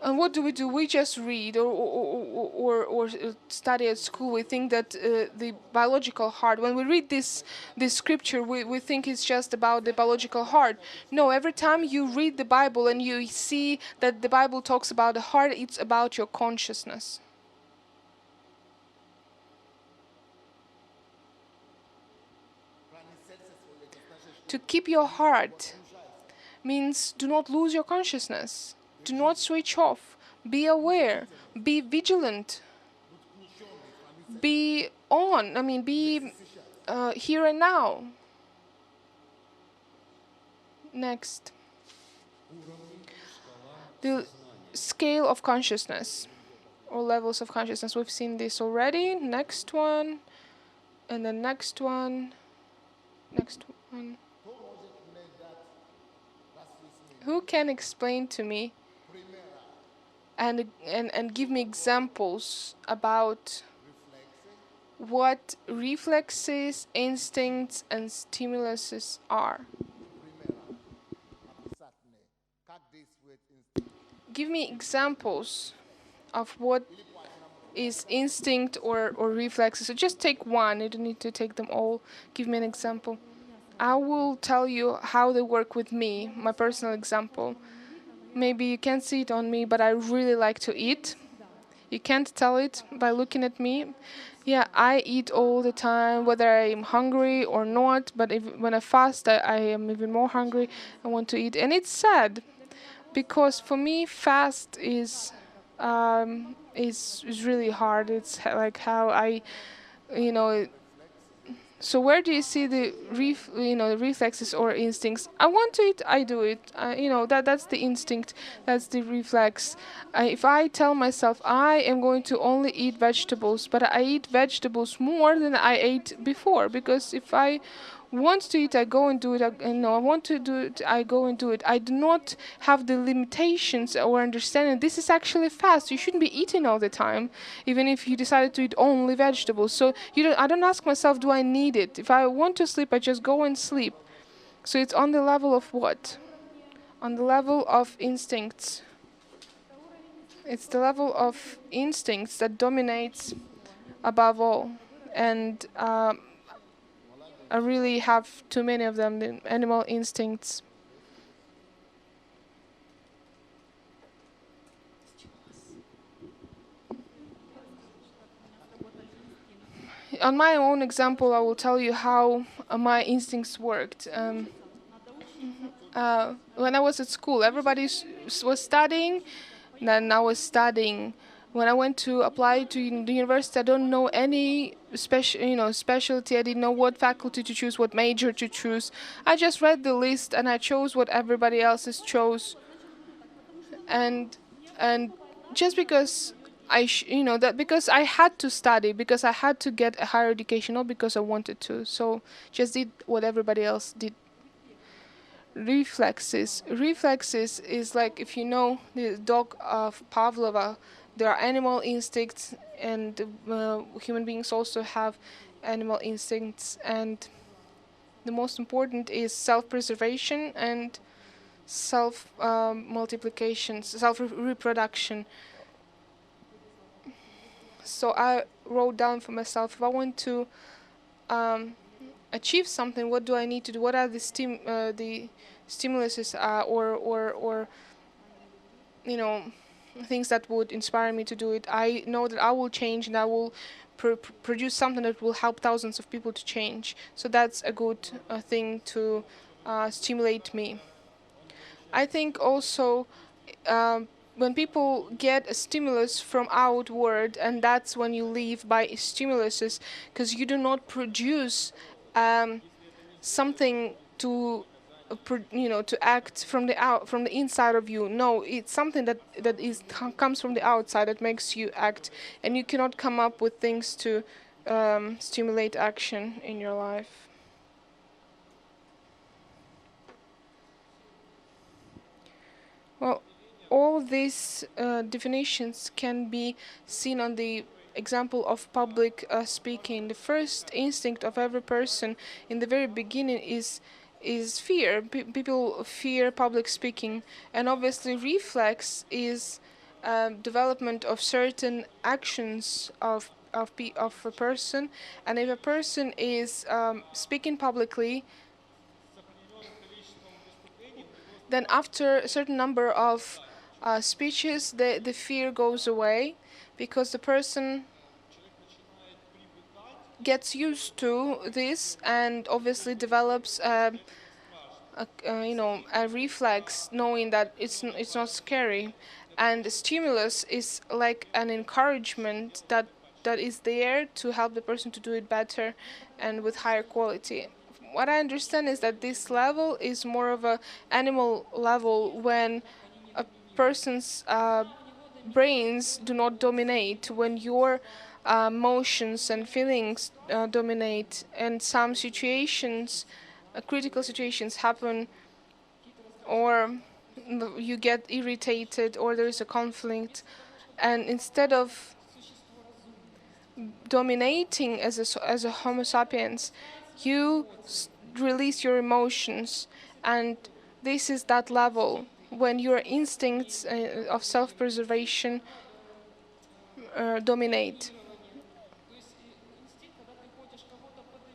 And what do? We just read or study at school. We think that the biological heart, when we read this scripture, we think it's just about the biological heart. No, every time you read the Bible and you see that the Bible talks about the heart, it's about your consciousness. To keep your heart means do not lose your consciousness. Do not switch off. Be aware. Be vigilant. Be on. I mean, be here and now. Next. The scale of consciousness or levels of consciousness. We've seen this already. Next one. And the next one. Next one. Who can explain to me and give me examples about what reflexes, instincts, and stimuluses are? Give me examples of what is instinct or reflexes. So just take one. You don't need to take them all. Give me an example. I will tell you how they work with me, my personal example. Maybe you can't see it on me, but I really like to eat. You can't tell it by looking at me. Yeah, I eat all the time, whether I'm hungry or not. But when I fast, I am even more hungry. I want to eat. And it's sad because for me, fast is really hard. It's like how I, you know, so where do you see the reflexes or instincts? I want to eat, I do it. That's the instinct, that's the reflex. If I tell myself I am going to only eat vegetables, but I eat vegetables more than I ate before, because if I want to eat, I go and do it. I want to do it, I go and do it. I do not have the limitations or understanding. This is actually fast. You shouldn't be eating all the time, even if you decided to eat only vegetables. So I don't ask myself, do I need it? If I want to sleep, I just go and sleep. So it's on the level of what? On the level of instincts. It's the level of instincts that dominates above all. And I really have too many of them, the animal instincts. On my own example, I will tell you how my instincts worked. When I was at school, everybody was studying, then I was studying. When I went to apply to the university, I don't know any specialty. I didn't know what faculty to choose, what major to choose. I just read the list and I chose what everybody else chose. And just because that because I had to study, because I had to get a higher education, not because I wanted to. So just did what everybody else did. Reflexes is like, if you know the dog of Pavlova, there are animal instincts, and human beings also have animal instincts, and the most important is self-preservation and self multiplication, self reproduction. So I wrote down for myself, if I want to achieve something, what do I need to do? What are the stimuluses or things that would inspire me to do it? I know that I will change, and I will produce something that will help thousands of people to change. So that's a good thing to stimulate me. I think also when people get a stimulus from outward, and that's when you live by stimuluses, because you do not produce something to to act from the inside of you. No, it's something that comes from the outside that makes you act, and you cannot come up with things to stimulate action in your life. Well, all these definitions can be seen on the example of public speaking. The first instinct of every person in the very beginning is fear. People fear public speaking, and obviously reflex is development of certain actions of a person. And if a person is speaking publicly, then after a certain number of speeches, the fear goes away, because the person gets used to this and obviously develops a reflex, knowing that it's not scary, and the stimulus is like an encouragement that is there to help the person to do it better and with higher quality. What I understand is that this level is more of a animal level, when a person's brains do not dominate, when your emotions and feelings dominate, and some situations, critical situations happen, or you get irritated, or there is a conflict, and instead of dominating as a Homo sapiens, you release your emotions, and this is that level when your instincts of self-preservation dominate.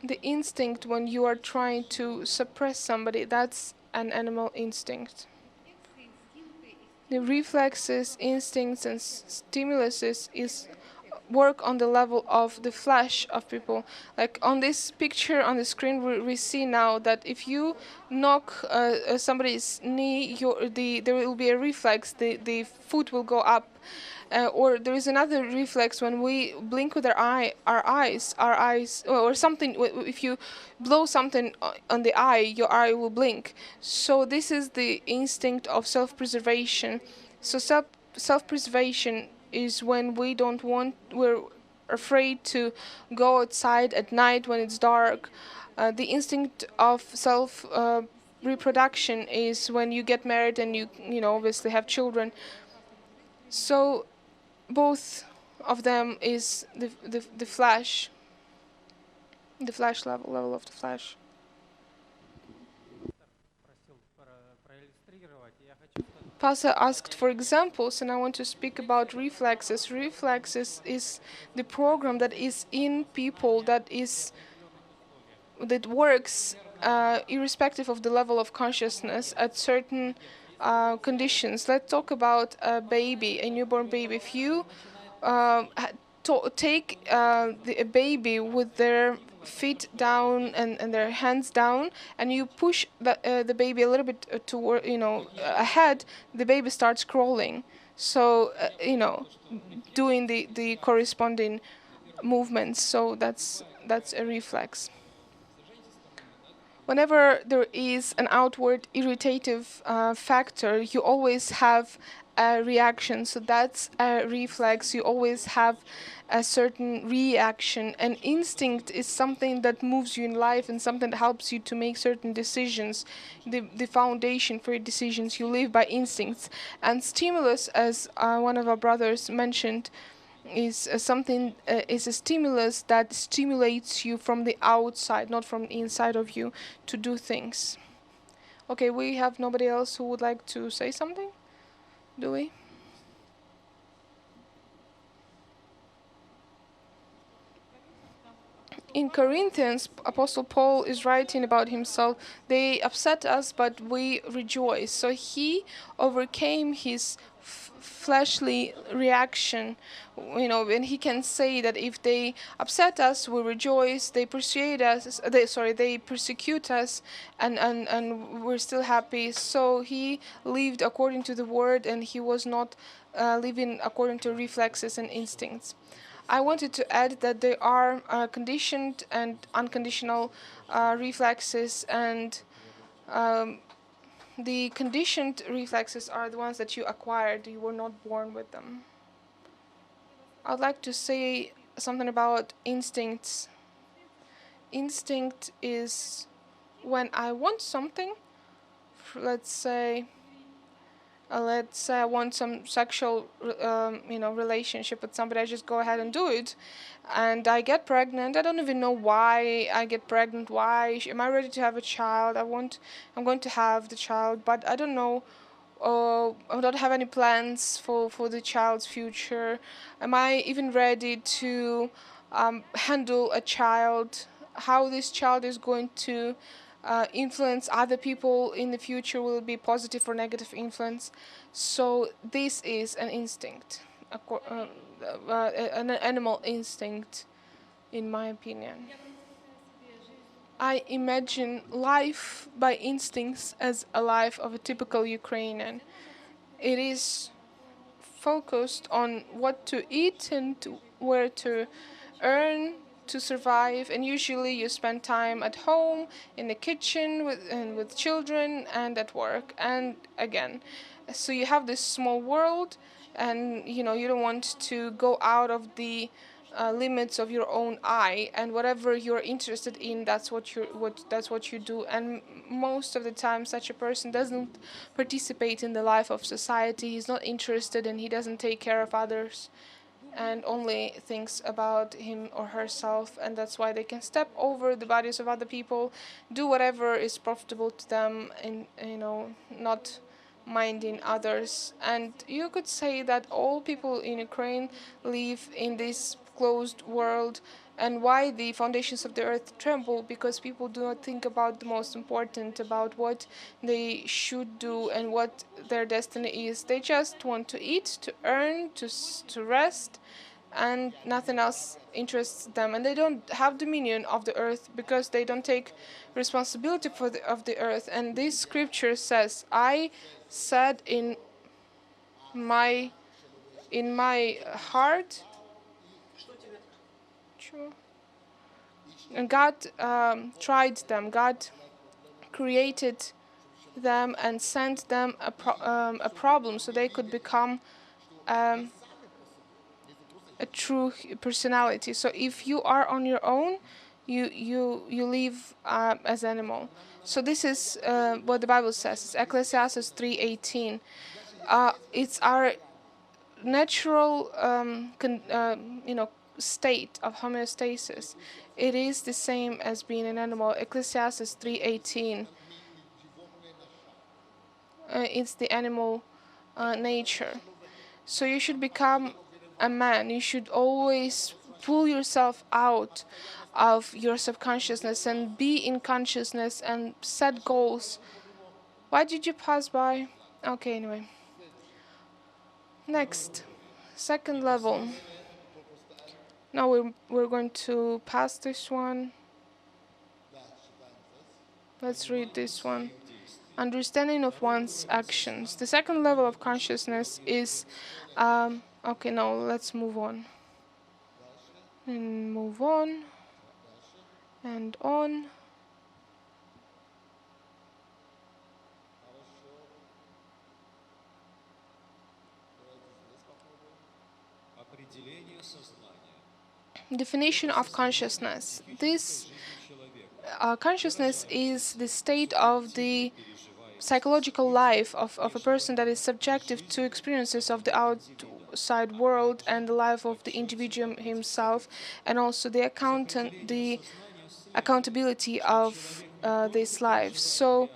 The instinct when you are trying to suppress somebody, that's an animal instinct. The reflexes, instincts, and stimuluses is work on the level of the flesh of people. Like on this picture on the screen, we see now that if you knock somebody's knee, there will be a reflex. The foot will go up. Or there is another reflex when we blink with our eyes, or something. If you blow something on the eye, your eye will blink. So this is the instinct of self-preservation. So self-preservation is when we're afraid to go outside at night when it's dark. The instinct of self reproduction is when you get married and you obviously have children. So both of them is the flash, the flash level of the flash. Pastor asked for examples, and I want to speak about reflexes. Reflexes is the program that is in people that works irrespective of the level of consciousness at certain conditions. Let's talk about a baby, a newborn baby. If you take a baby with their feet down and their hands down, and you push the baby a little bit toward, ahead, the baby starts crawling. So, doing the corresponding movements. So that's a reflex. Whenever there is an outward irritative factor, you always have a reaction. So that's a reflex. You always have a certain reaction. An instinct is something that moves you in life and something that helps you to make certain decisions. The foundation for your decisions, you live by instincts. And stimulus, as one of our brothers mentioned, is is a stimulus that stimulates you from the outside, not from the inside of you, to do things. Okay, we have nobody else who would like to say something, do we? In Corinthians, Apostle Paul is writing about himself. They upset us, but we rejoice. So he overcame his fleshly reaction, and he can say that if they upset us, we rejoice. They persuade us. They persecute us, and we're still happy. So he lived according to the word, and he was not living according to reflexes and instincts. I wanted to add that there are conditioned and unconditional reflexes, and the conditioned reflexes are the ones that you acquired. You were not born with them. I'd like to say something about instincts. Instinct is when I want something, let's say I want some sexual, relationship with somebody. I just go ahead and do it, and I get pregnant. I don't even know why I get pregnant. Why am I ready to have a child? I'm going to have the child, but I don't know. I don't have any plans for the child's future. Am I even ready to handle a child? How this child is going to influence other people in the future, will it be positive or negative influence? So this is an instinct, an animal instinct, in my opinion. I imagine life by instincts as a life of a typical Ukrainian. It is focused on what to eat and where to earn to survive, and usually you spend time at home in the kitchen with children and at work and again. So you have this small world, and you don't want to go out of the limits of your own eye, and whatever you're interested in, that's what you do. And most of the time such a person doesn't participate in the life of society. He's not interested, and he doesn't take care of others and only thinks about him or herself, and that's why they can step over the bodies of other people, do whatever is profitable to them, and not minding others. And you could say that all people in Ukraine live in this closed world. And why the foundations of the earth tremble? Because people do not think about the most important, about what they should do and what their destiny is. They just want to eat, to earn, to rest, and nothing else interests them. And they don't have dominion of the earth because they don't take responsibility of the earth. And this scripture says, I said my in my heart. And God tried them. God created them and sent them a problem so they could become um, a true personality. So if you are on your own, you live as animal. So this is what the Bible says. It's Ecclesiastes 3:18. It's our natural state of homeostasis. It is the same as being an animal. Ecclesiastes 3:18. It's the animal nature. So you should become a man. You should always pull yourself out of your subconsciousness and be in consciousness and set goals. Why did you pass by? Okay, anyway. Next, second level. Now we're going to pass this one. Let's read this one. Understanding of one's actions. The second level of consciousness is okay, no, let's move on. And move on. And on. Definition of consciousness. This consciousness is the state of the psychological life of a person that is subjective to experiences of the outside world and the life of the individual himself, and also the accountability of this life. So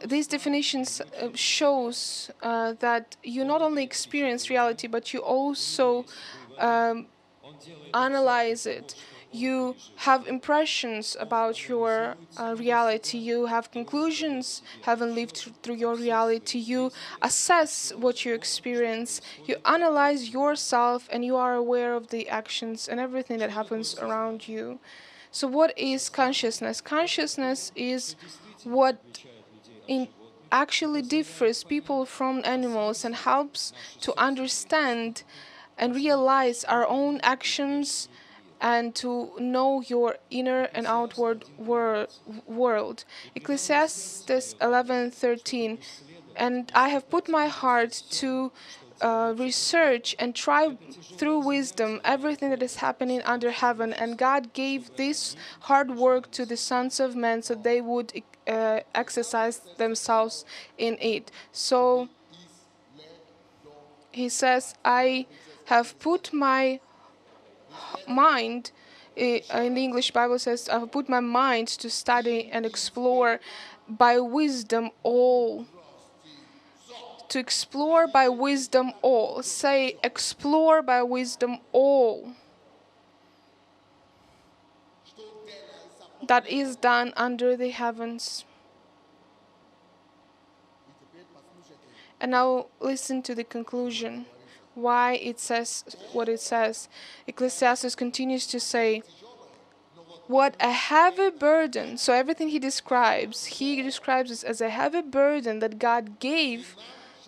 these definitions shows that you not only experience reality, but you also analyze it. You have impressions about your reality. You have conclusions, having lived through your reality. You assess what you experience. You analyze yourself, and you are aware of the actions and everything that happens around you. So, what is consciousness? Consciousness is what in actually differs people from animals and helps to understand and realize our own actions and to know your inner and outward world. Ecclesiastes 11:13. And I have put my heart to research and try through wisdom everything that is happening under heaven. And God gave this hard work to the sons of men so they would exercise themselves in it. So he says, I have put my mind, in the English Bible says, I have put my mind to study and explore by wisdom all. To explore by wisdom all. Say, explore by wisdom all. That is done under the heavens. And now listen to the conclusion. Why it says what it says. Ecclesiastes continues to say, what a heavy burden. So everything he describes it as a heavy burden that God gave,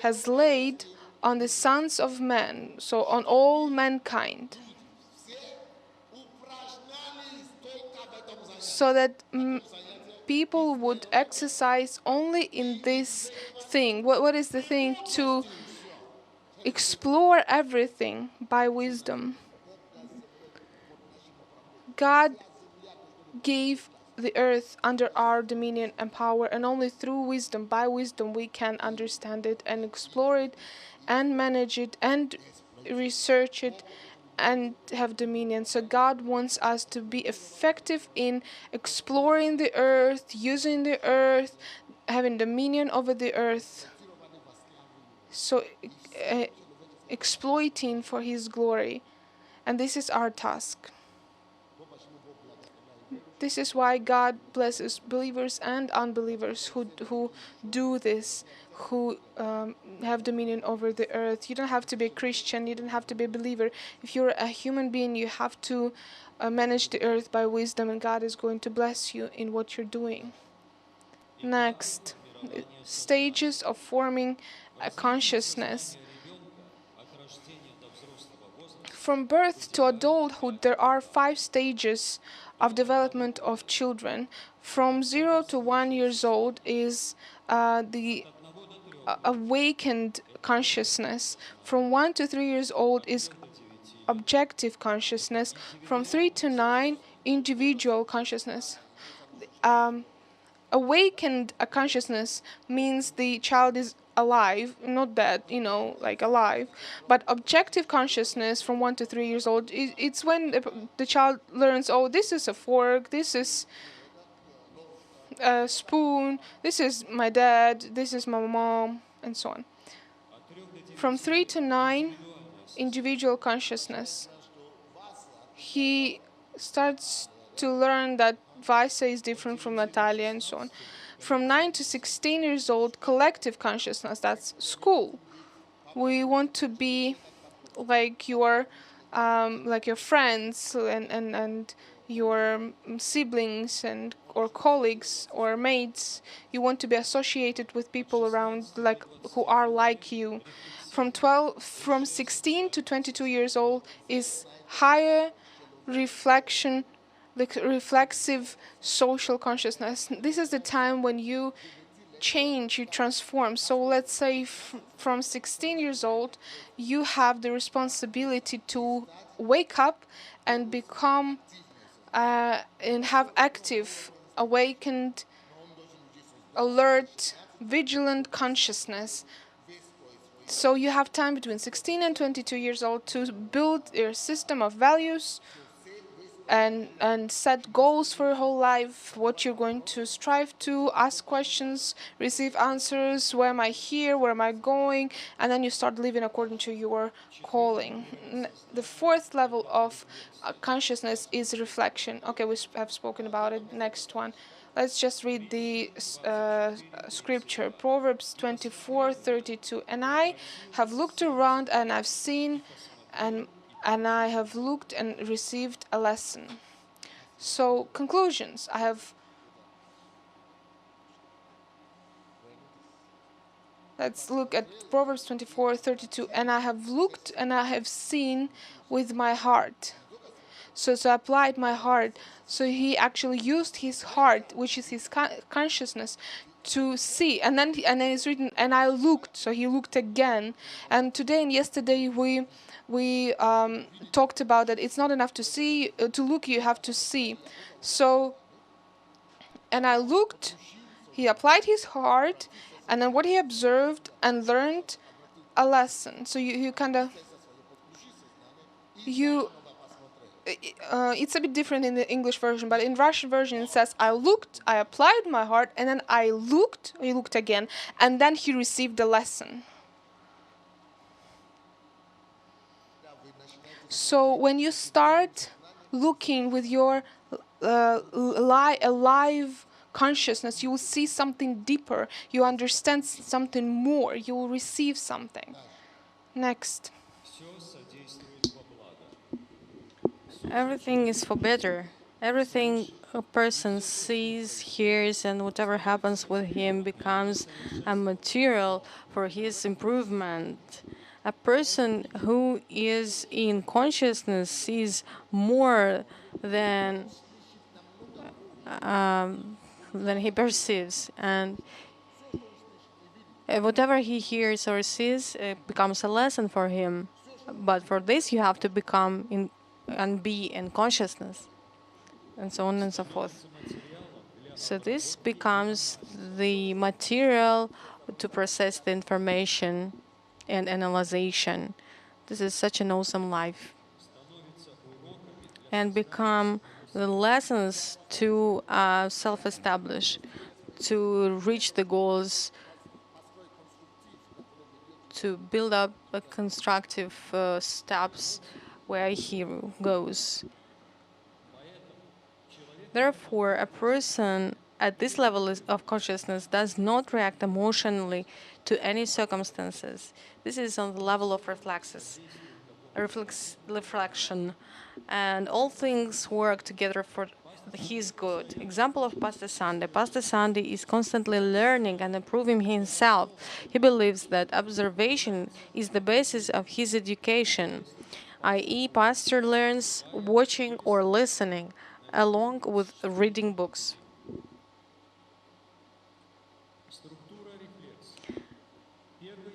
has laid on the sons of men, so on all mankind, so that people would exercise only in this thing. What is the thing? To explore everything by wisdom. God gave the earth under our dominion and power, and only through wisdom, by wisdom, we can understand it and explore it and manage it and research it and have dominion. So God wants us to be effective in exploring the earth, using the earth, having dominion over the earth. So uh, exploiting for his glory. And this is our task. This is why God blesses believers and unbelievers who do this, who have dominion over the earth. You don't have to be a Christian, you don't have to be a believer. If you're a human being, you have to manage the earth by wisdom, and God is going to bless you in what you're doing. Next, stages of forming a consciousness. From birth to adulthood, there are 5 stages of development of children. From 0 to 1 years old is the awakened consciousness. From 1 to 3 years old is objective consciousness. From 3 to 9, individual consciousness. Awakened consciousness means the child is alive, not dead, like alive. But objective consciousness from 1 to 3 years old, it's when the child learns, oh, this is a fork, this is a spoon, this is my dad, this is my mom, and so on. From 3 to 9, individual consciousness. He starts to learn that Vaisa is different from Natalia and so on. From 9 to 16 years old, collective consciousness, that's school. We want to be like your friends and your siblings and or colleagues or mates. You want to be associated with people around like who are like you. From 16 to 22 years old is higher reflection, like reflexive social consciousness. This is the time when you change, you transform. So let's say from 16 years old, you have the responsibility to wake up and become and have active, awakened, alert, vigilant consciousness. So you have time between 16 and 22 years old to build your system of values and set goals for your whole life, what you're going to strive to, ask questions, receive answers, where am I here, where am I going, and then you start living according to your calling. The 4th level of consciousness is reflection. Okay, we have spoken about it. Next one. Let's just read the scripture. Proverbs 24:32. And I have looked around and I've seen and I have looked and received a lesson. So, conclusions. Let's look at Proverbs 24:32. And I have looked and I have seen with my heart. So I applied my heart. So he actually used his heart, which is his consciousness, to see. And then it's written, and I looked. So he looked again. And today and yesterday we talked about that it's not enough to see, to look, you have to see. So, and I looked, he applied his heart, and then what he observed and learned a lesson. So you kind of, it's a bit different in the English version, but in Russian version it says, I looked, I applied my heart, and then he looked again, and then he received the lesson. So when you start looking with your alive consciousness, you will see something deeper. You understand something more. You will receive something. Next. Everything is for better. Everything a person sees, hears, and whatever happens with him becomes a material for his improvement. A person who is in consciousness sees more than than he perceives, and whatever he hears or sees becomes a lesson for him. But for this, you have to become in and be in consciousness, and so on and so forth. So this becomes the material to process the information and analyzation. This is such an awesome life. And become the lessons to self-establish, to reach the goals, to build up a constructive steps where he goes. Therefore, a person at this level of consciousness does not react emotionally to any circumstances. This is on the level of reflection, and all things work together for his good. Example of Pastor Sunday. Pastor Sunday is constantly learning and improving himself. He believes that observation is the basis of his education, i.e., pastor learns watching or listening, along with reading books.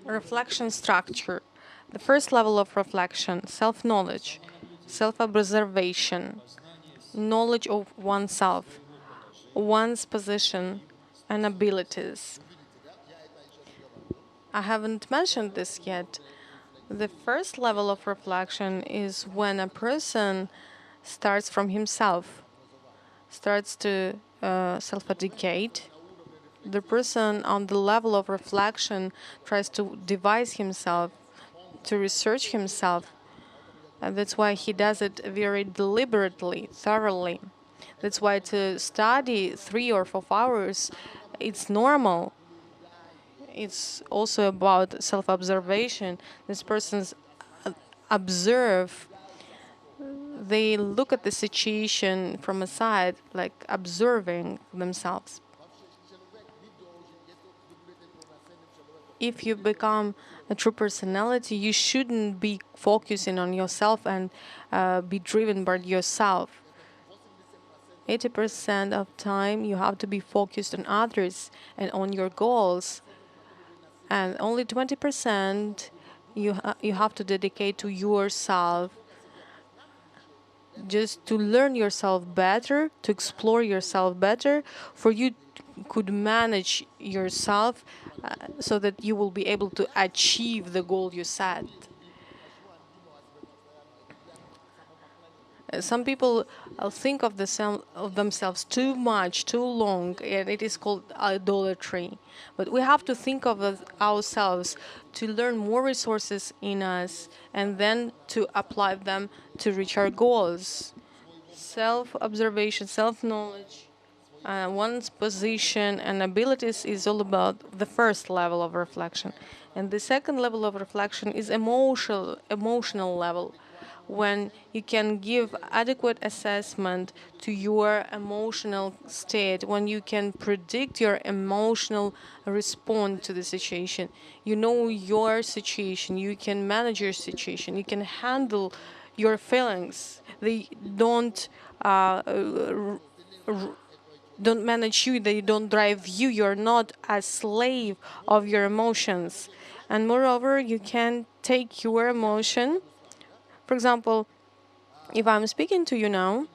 Reflection structure. The first level of reflection, self-knowledge, self-observation, knowledge of oneself, one's position and abilities. I haven't mentioned this yet. The first level of reflection is when a person starts from himself, starts to self-educate. The person on the level of reflection tries to devise himself, to research himself. And that's why he does it very deliberately, thoroughly. That's why to study 3 or 4 hours, it's normal. It's also about self-observation. These persons observe. They look at the situation from a side, like observing themselves. If you become a true personality, you shouldn't be focusing on yourself and be driven by yourself. 80% of time you have to be focused on others and on your goals, and only 20% you have to dedicate to yourself, just to learn yourself better, to explore yourself better, for you could manage yourself so that you will be able to achieve the goal you set. Some people think of themselves too much, too long, and it is called idolatry. But we have to think of ourselves to learn more resources in us and then to apply them to reach our goals. Self-observation, self-knowledge, one's position and abilities is all about the first level of reflection. And the second level of reflection is emotional level, when you can give adequate assessment to your emotional state, when you can predict your emotional response to the situation. You know your situation, you can manage your situation, you can handle your feelings. They don't manage you, they don't drive you. You're not a slave of your emotions. And moreover, you can take your emotion. For example, if I'm speaking to you now,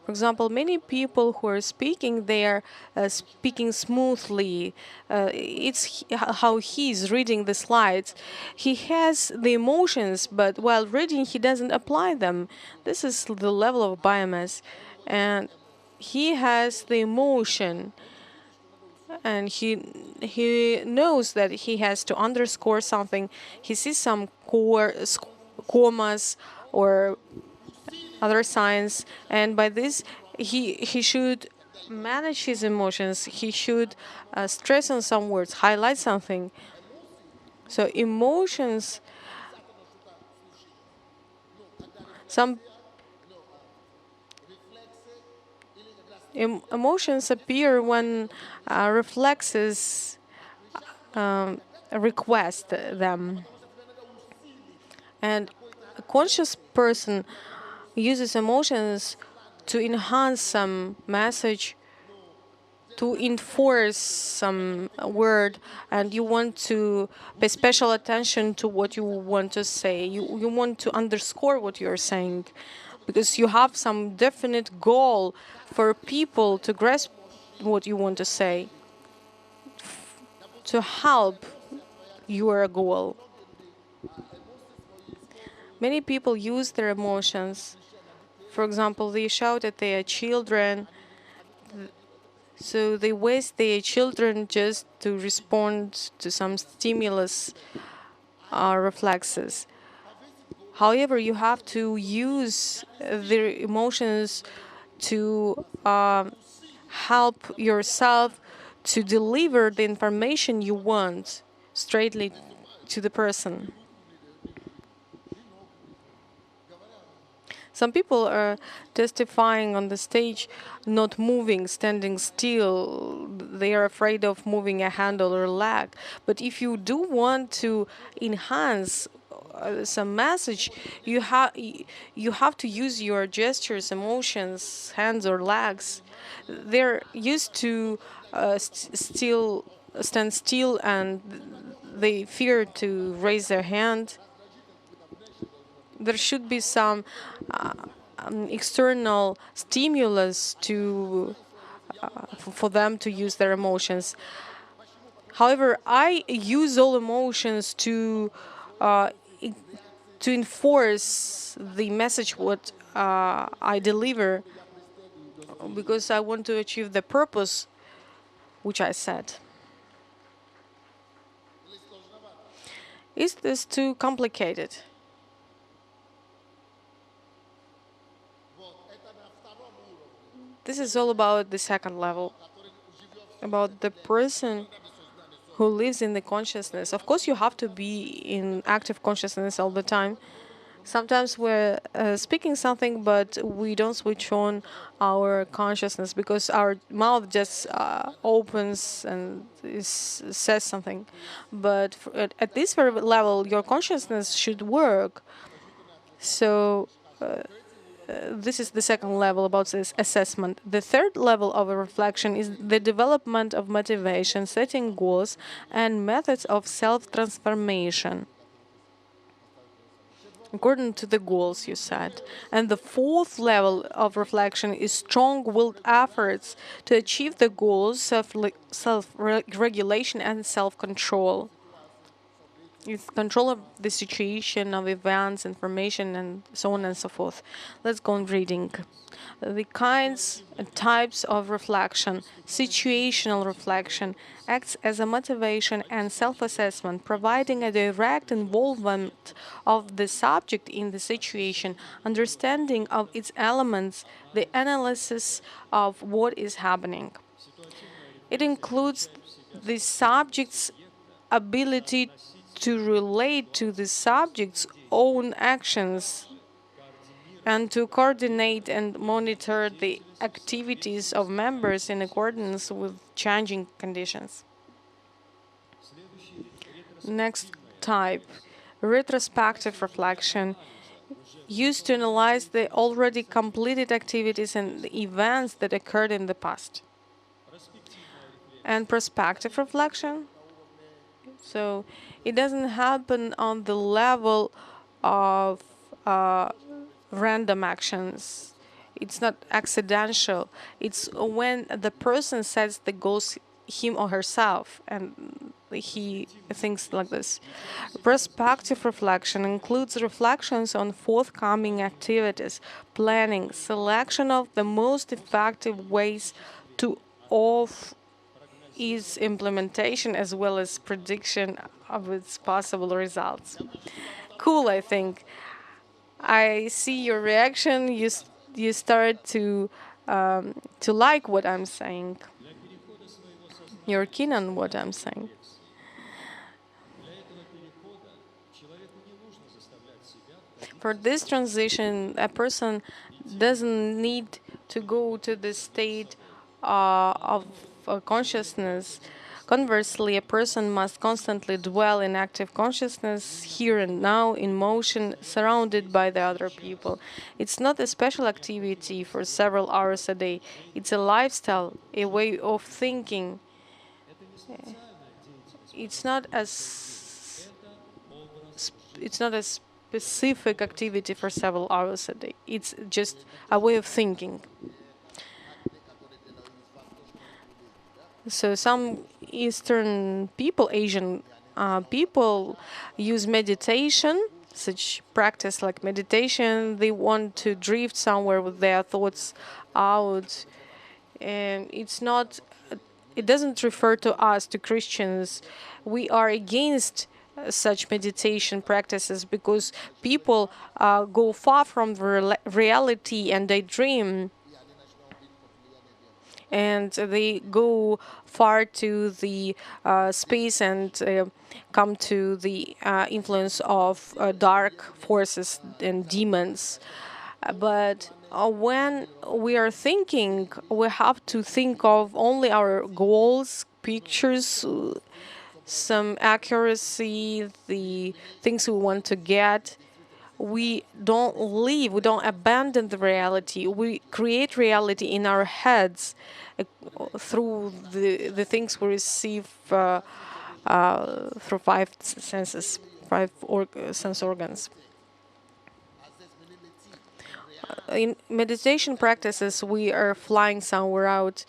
for example, many people who are speaking, they are speaking smoothly. How he's reading the slides. He has the emotions, but while reading, he doesn't apply them. This is the level of biomass. And he has the emotion, and he knows that he has to underscore something. He sees some commas or other signs, and by this he should manage his emotions. He should stress on some words, highlight something. So emotions, some Emotions appear when reflexes request them. And a conscious person uses emotions to enhance some message, to enforce some word, and you want to pay special attention to what you want to say. You want to underscore what you're saying because you have some definite goal for people to grasp what you want to say, to help your goal. Many people use their emotions. For example, they shout at their children, so they waste their children just to respond to some stimulus reflexes. However, you have to use their emotions to help yourself to deliver the information you want straightly to the person. Some people are testifying on the stage, not moving, standing still. They are afraid of moving a hand or a leg. But if you do want to enhance some message, you have to use your gestures, emotions, hands or legs. They're used to still stand still, and they fear to raise their hand. There should be some external stimulus to for them to use their emotions. However, I use all emotions uh, i- to enforce the message what I deliver because I want to achieve the purpose which I set. Is this too complicated? This is all about the second level, about the person who lives in the consciousness. Of course, you have to be in active consciousness all the time. Sometimes we're speaking something, but we don't switch on our consciousness because our mouth just opens and says something. But at this very level, your consciousness should work. So this is the second level about this assessment. The third level of a reflection is the development of motivation, setting goals, and methods of self-transformation according to the goals you set. And the fourth level of reflection is strong-willed efforts to achieve the goals, self-regulation and self-control. It's control of the situation, of events, information, and so on and so forth. Let's go on reading. The kinds and types of reflection. Situational reflection acts as a motivation and self-assessment, providing a direct involvement of the subject in the situation, understanding of its elements, the analysis of what is happening. It includes the subject's ability to relate to the subject's own actions and to coordinate and monitor the activities of members in accordance with changing conditions. Next type, retrospective reflection, used to analyze the already completed activities and the events that occurred in the past. And prospective reflection, so it doesn't happen on the level of random actions. It's not accidental. It's when the person sets the goals him or herself and he thinks like this. Prospective reflection includes reflections on forthcoming activities, planning, selection of the most effective ways to of its implementation as well as prediction of its possible results. Cool, I think. I see your reaction. You start to like what I'm saying. You're keen on what I'm saying. For this transition, a person doesn't need to go to the state of consciousness. Conversely, a person must constantly dwell in active consciousness, here and now, in motion, surrounded by the other people. It's not a special activity for several hours a day. It's a lifestyle, a way of thinking. It's not as it's not a specific activity for several hours a day. It's just a way of thinking. So some Eastern people, Asian people, use meditation, such practice like meditation. They want to drift somewhere with their thoughts out, and it doesn't refer to us, to Christians. We are against such meditation practices because people go far from the reality and they dream, and they go far to the space and come to the influence of dark forces and demons. But when we are thinking, we have to think of only our goals, pictures, some accuracy, the things we want to get. We don't leave, we don't abandon the reality. We create reality in our heads through the things we receive through five senses, sense organs. In meditation practices, we are flying somewhere out,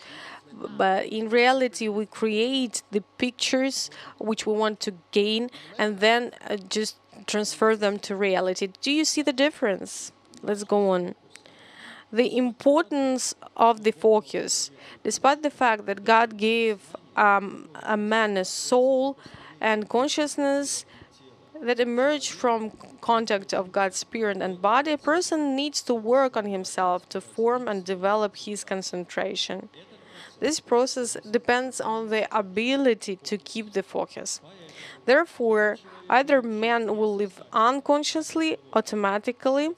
but in reality, we create the pictures which we want to gain and then just transfer them to reality. Do you see the difference? Let's go on. The importance of the focus. Despite the fact that God gave a man a soul and consciousness that emerge from contact of God's spirit and body, a person needs to work on himself to form and develop his concentration. This process depends on the ability to keep the focus. Therefore, either man will live unconsciously, automatically,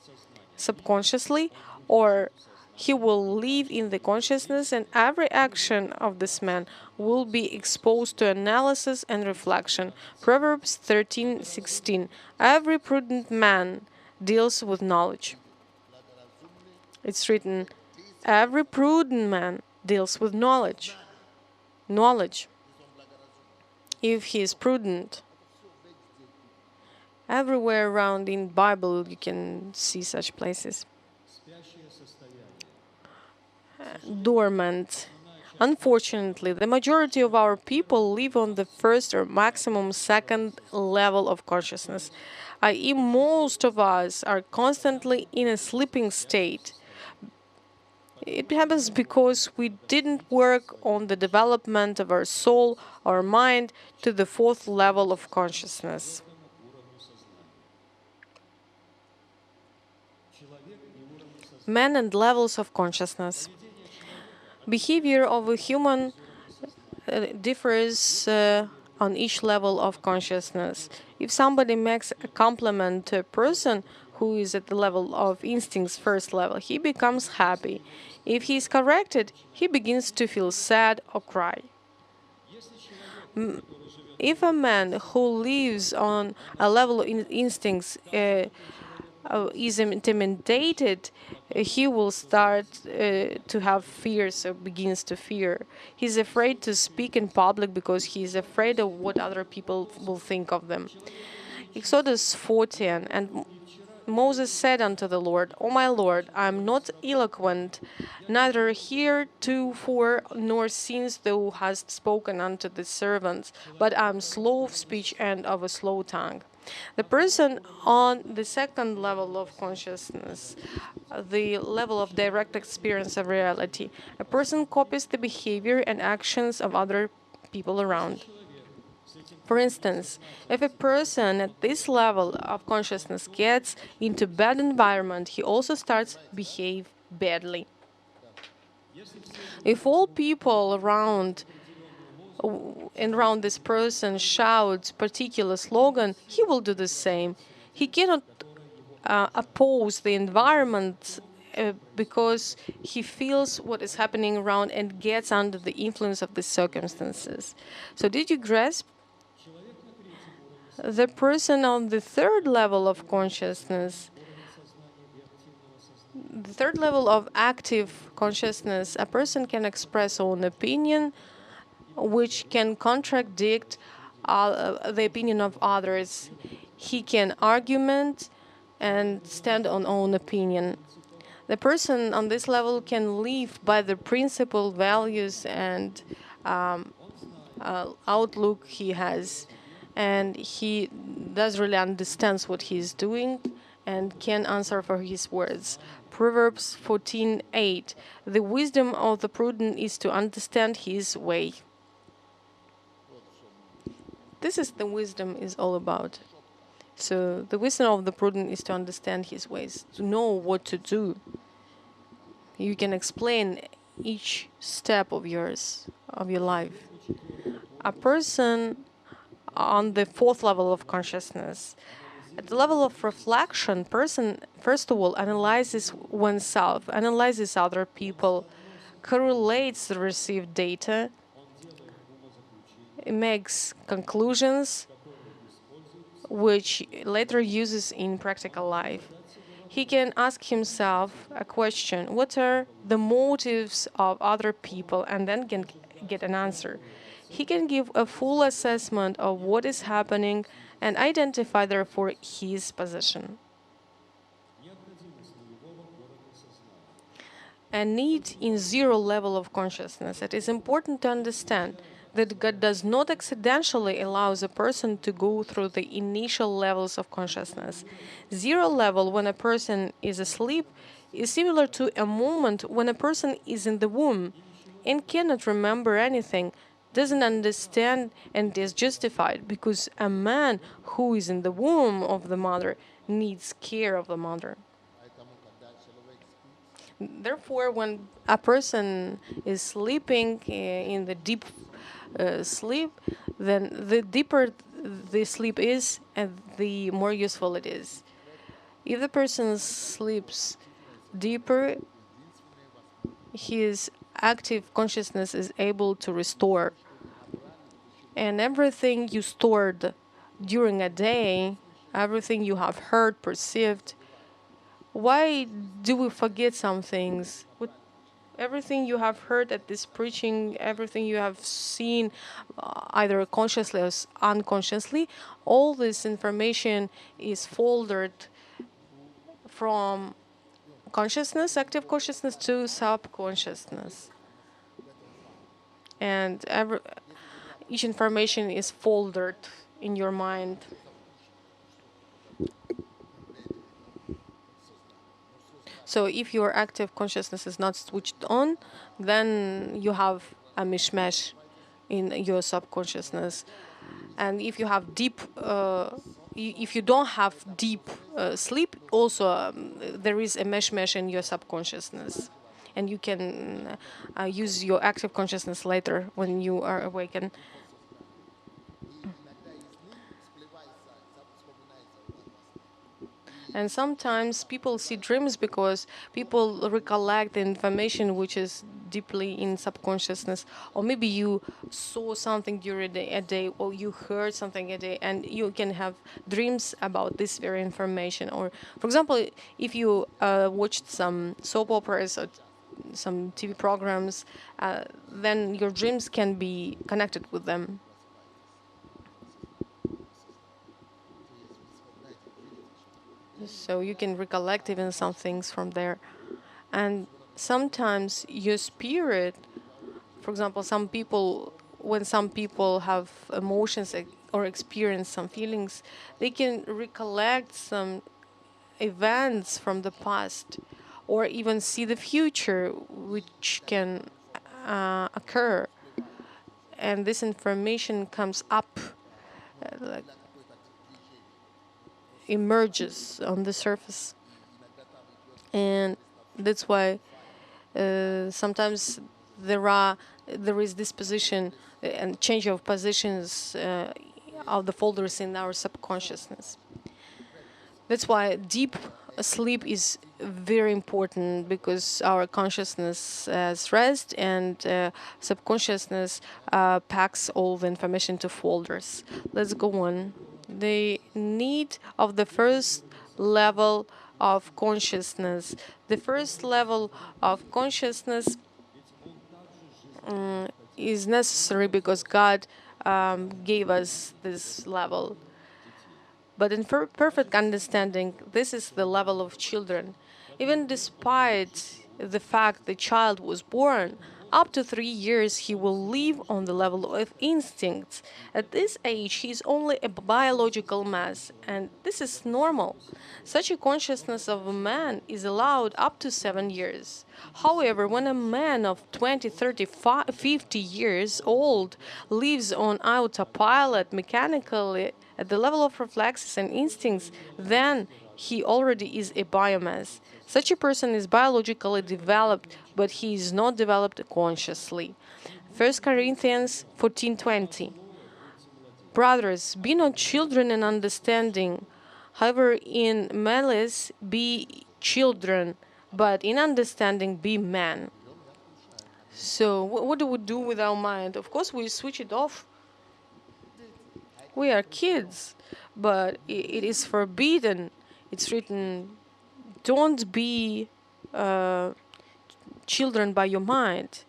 subconsciously, or he will live in the consciousness, and every action of this man will be exposed to analysis and reflection. Proverbs 13:16. Every prudent man deals with knowledge. It's written, every prudent man deals with knowledge. Knowledge. If he is prudent. Everywhere around in Bible you can see such places. Dormant. Unfortunately, the majority of our people live on the first or maximum second level of consciousness, i.e., most of us are constantly in a sleeping state. It happens because we didn't work on the development of our soul, our mind, to the fourth level of consciousness. Men and levels of consciousness. Behavior of a human differs on each level of consciousness. If somebody makes a compliment to a person who is at the level of instincts first level, he becomes happy. If he is corrected, he begins to feel sad or cry. If a man who lives on a level of instincts is intimidated, he will start to have fears or begins to fear. He's afraid to speak in public because he's afraid of what other people will think of them. Exodus 14, and Moses said unto the Lord, O my Lord, I am not eloquent, neither heretofore nor since thou hast spoken unto the servants, but I am slow of speech and of a slow tongue. The person on the second level of consciousness, the level of direct experience of reality, a person copies the behavior and actions of other people around. For instance, if a person at this level of consciousness gets into bad environment, he also starts behave badly. If all people around this person shouts particular slogan, he will do the same. He cannot oppose the environment because he feels what is happening around and gets under the influence of the circumstances. So did you grasp? The person on the third level of consciousness, the third level of active consciousness, a person can express own opinion, which can contradict the opinion of others. He can argument and stand on own opinion. The person on this level can live by the principle, values, and outlook he has, and he does really understands what he's doing and can answer for his words. Proverbs 14:8. The wisdom of the prudent is to understand his way. This is the wisdom is all about. So the wisdom of the prudent is to understand his ways, to know what to do. You can explain each step of yours, of your life. A person on the fourth level of consciousness, at the level of reflection, person first of all analyzes oneself, analyzes other people, correlates the received data, makes conclusions, which later uses in practical life. He can ask himself a question: what are the motives of other people, and then can get an answer. He can give a full assessment of what is happening and identify therefore his position. A need in zero level of consciousness. It is important to understand that God does not accidentally allow a person to go through the initial levels of consciousness. Zero level, when a person is asleep, is similar to a moment when a person is in the womb and cannot remember anything, doesn't understand, and is justified because a man who is in the womb of the mother needs care of the mother. Therefore, when a person is sleeping in the deep sleep, then the deeper the sleep is, and the more useful it is. If the person sleeps deeper, his active consciousness is able to restore. And everything you stored during a day, everything you have heard, perceived, why do we forget some things? Everything you have heard at this preaching, everything you have seen, either consciously or unconsciously, all this information is folded from consciousness, active consciousness, to subconsciousness. And each information is folded in your mind. So if your active consciousness is not switched on, then you have a mishmash in your subconsciousness. And if you have deep, if you don't have deep sleep, also there is a mishmash in your subconsciousness. And you can use your active consciousness later when you are awakened. And sometimes people see dreams because people recollect the information which is deeply in subconsciousness. Or maybe you saw something during a day, or you heard something a day, and you can have dreams about this very information. Or, for example, if you watched some soap operas or some TV programs, then your dreams can be connected with them. So you can recollect even some things from there. And sometimes your spirit, for example, when some people have emotions or experience some feelings, they can recollect some events from the past or even see the future which can occur. And this information comes up, like emerges on the surface. And that's why sometimes there is this position and change of positions of the folders in our subconsciousness. That's why deep sleep is very important because our consciousness has rest and subconsciousness packs all the information to folders. Let's go on. The need of the first level of consciousness. The first level of consciousness is necessary because God gave us this level. But in perfect understanding, this is the level of children. Even despite the fact the child was born, up to 3 years he will live on the level of instincts. At this age, he is only a biological mass, and this is normal. Such a consciousness of a man is allowed up to 7 years. However, when a man of 20, 30, 50 years old lives on autopilot mechanically, at the level of reflexes and instincts, then he already is a biomass. Such a person is biologically developed, but he is not developed consciously. 1 Corinthians 14:20. Brothers, be not children in understanding. However, in malice be children, but in understanding be men. So, what do we do with our mind? Of course, we switch it off. We are kids, but it is forbidden. It's written, don't be children by your mind,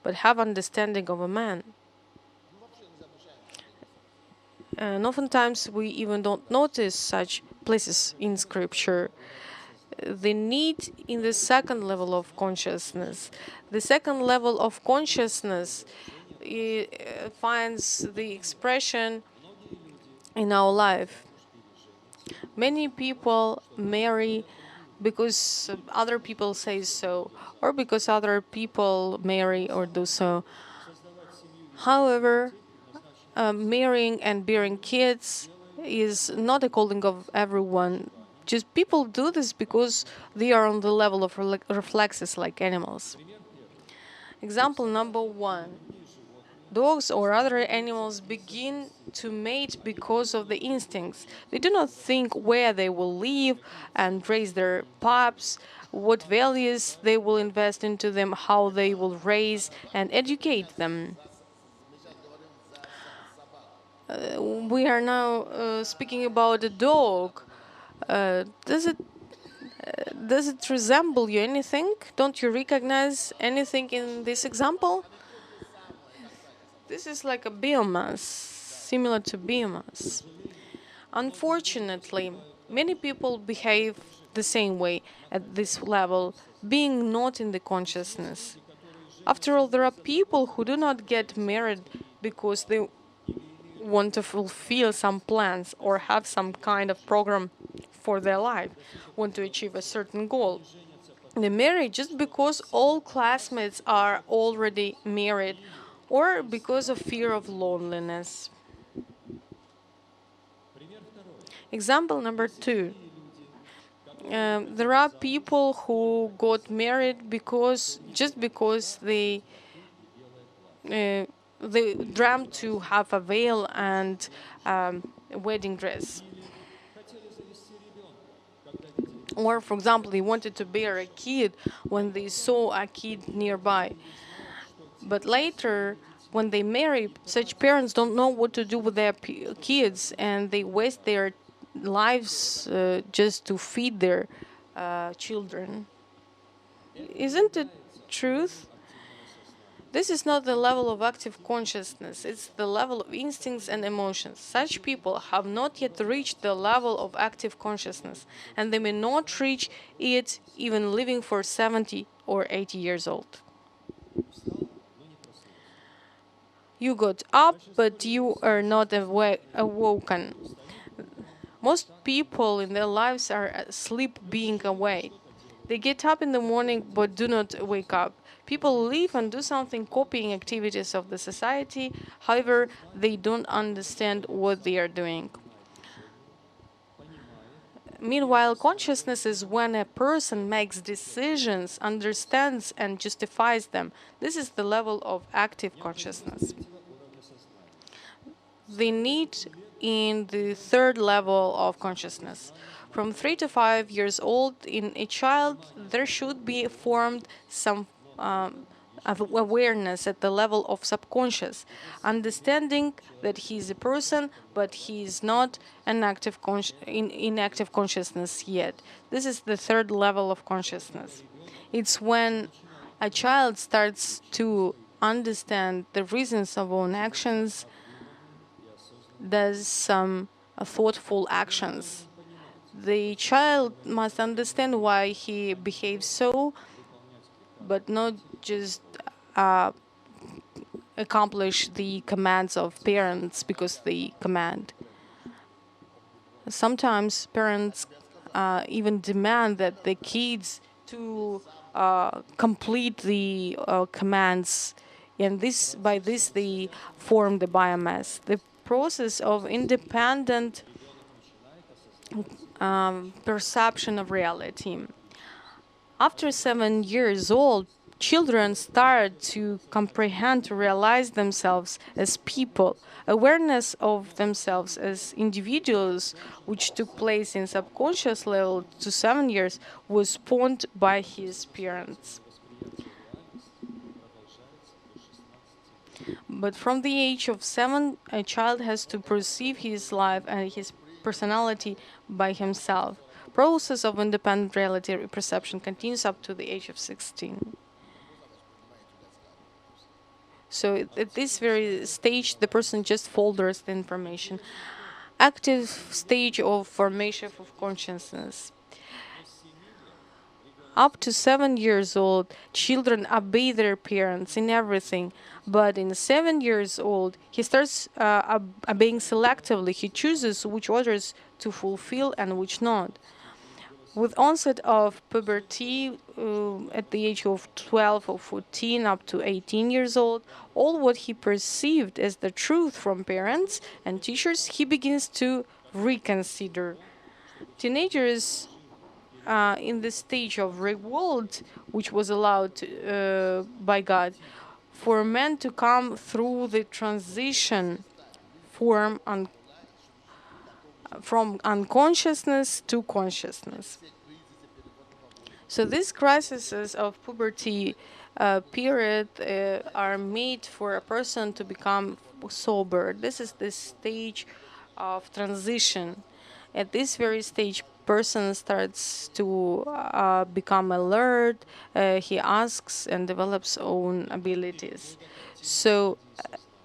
but have understanding of a man. And oftentimes we even don't notice such places in scripture. The need in the second level of consciousness. The second level of consciousness finds the expression in our life. Many people marry because other people say so, or because other people marry or do so. However, marrying and bearing kids is not a calling of everyone. Just people do this because they are on the level of reflexes like animals. Example number one. Dogs or other animals begin to mate because of the instincts. They do not think where they will live and raise their pups, what values they will invest into them, how they will raise and educate them. We are now speaking about a dog. Does it resemble you anything? Don't you recognize anything in this example? This is like a biomass, similar to biomass. Unfortunately, many people behave the same way at this level, being not in the consciousness. After all, there are people who do not get married because they want to fulfill some plans or have some kind of program for their life, want to achieve a certain goal. They marry just because all classmates are already married or because of fear of loneliness. Example number two. There are people who got married because they dreamt to have a veil and a wedding dress. Or, for example, they wanted to bear a kid when they saw a kid nearby. But later, when they marry, such parents don't know what to do with their kids, and they waste their lives just to feed their children. Isn't it truth? This is not the level of active consciousness, it's the level of instincts and emotions. Such people have not yet reached the level of active consciousness, and they may not reach it even living for 70 or 80 years old. You got up, but you are not awoken. Most people in their lives are asleep being awake. They get up in the morning but do not wake up. People live and do something copying activities of the society, however, they don't understand what they are doing. Meanwhile, consciousness is when a person makes decisions, understands, and justifies them. This is the level of active consciousness. The need in the third level of consciousness. From 3 to 5 years old, in a child, there should be formed some of awareness at the level of subconscious, understanding that he is a person, but he is not an in active consciousness yet. This is the third level of consciousness. It's when a child starts to understand the reasons of own actions, does some thoughtful actions. The child must understand why he behaves so, but not just accomplish the commands of parents because they command. Sometimes parents even demand that the kids to complete the commands, and this by this they form the biomass. The process of independent perception of reality. After 7 years old, children start to comprehend, to realize themselves as people. Awareness of themselves as individuals, which took place in subconscious level to 7 years, was spawned by his parents. But from the age of 7, a child has to perceive his life and his personality by himself. Process of independent reality perception continues up to the age of 16. So at this very stage, the person just folders the information. Active stage of formation of consciousness. Up to 7 years old, children obey their parents in everything. But in 7 years old, he starts obeying selectively. He chooses which orders to fulfill and which not. With onset of puberty at the age of 12 or 14 up to 18 years old, all what he perceived as the truth from parents and teachers, he begins to reconsider. Teenagers in the stage of revolt, which was allowed by God, for men to come through the transition form from unconsciousness to consciousness. So these crises of puberty period are made for a person to become sober. This is the stage of transition. At this very stage, person starts to become alert. He asks and develops own abilities. So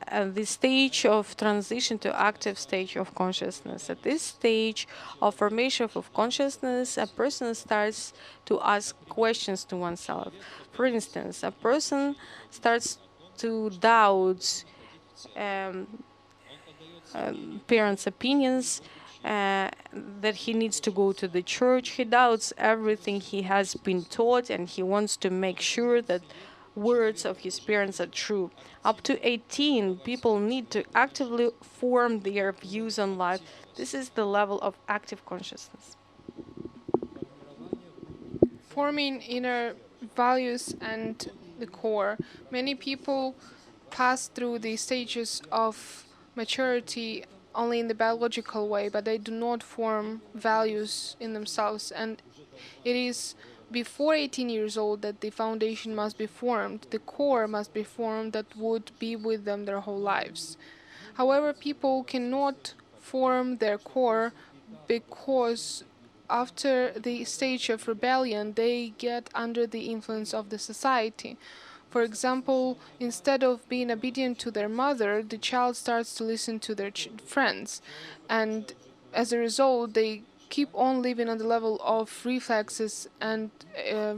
the stage of transition to active stage of consciousness. At this stage of formation of consciousness, a person starts to ask questions to oneself. For instance, a person starts to doubt um, parents' opinions, that he needs to go to the church. He doubts everything he has been taught, and he wants to make sure that words of his parents are true. Up to 18, people need to actively form their views on life. This is the level of active consciousness. Forming inner values and the core. Many people pass through the stages of maturity only in the biological way, but they do not form values in themselves. And it is before 18 years old that the foundation must be formed, the core must be formed that would be with them their whole lives. However, people cannot form their core because after the stage of rebellion, they get under the influence of the society. For example, instead of being obedient to their mother, the child starts to listen to their friends. And as a result, they keep on living on the level of reflexes and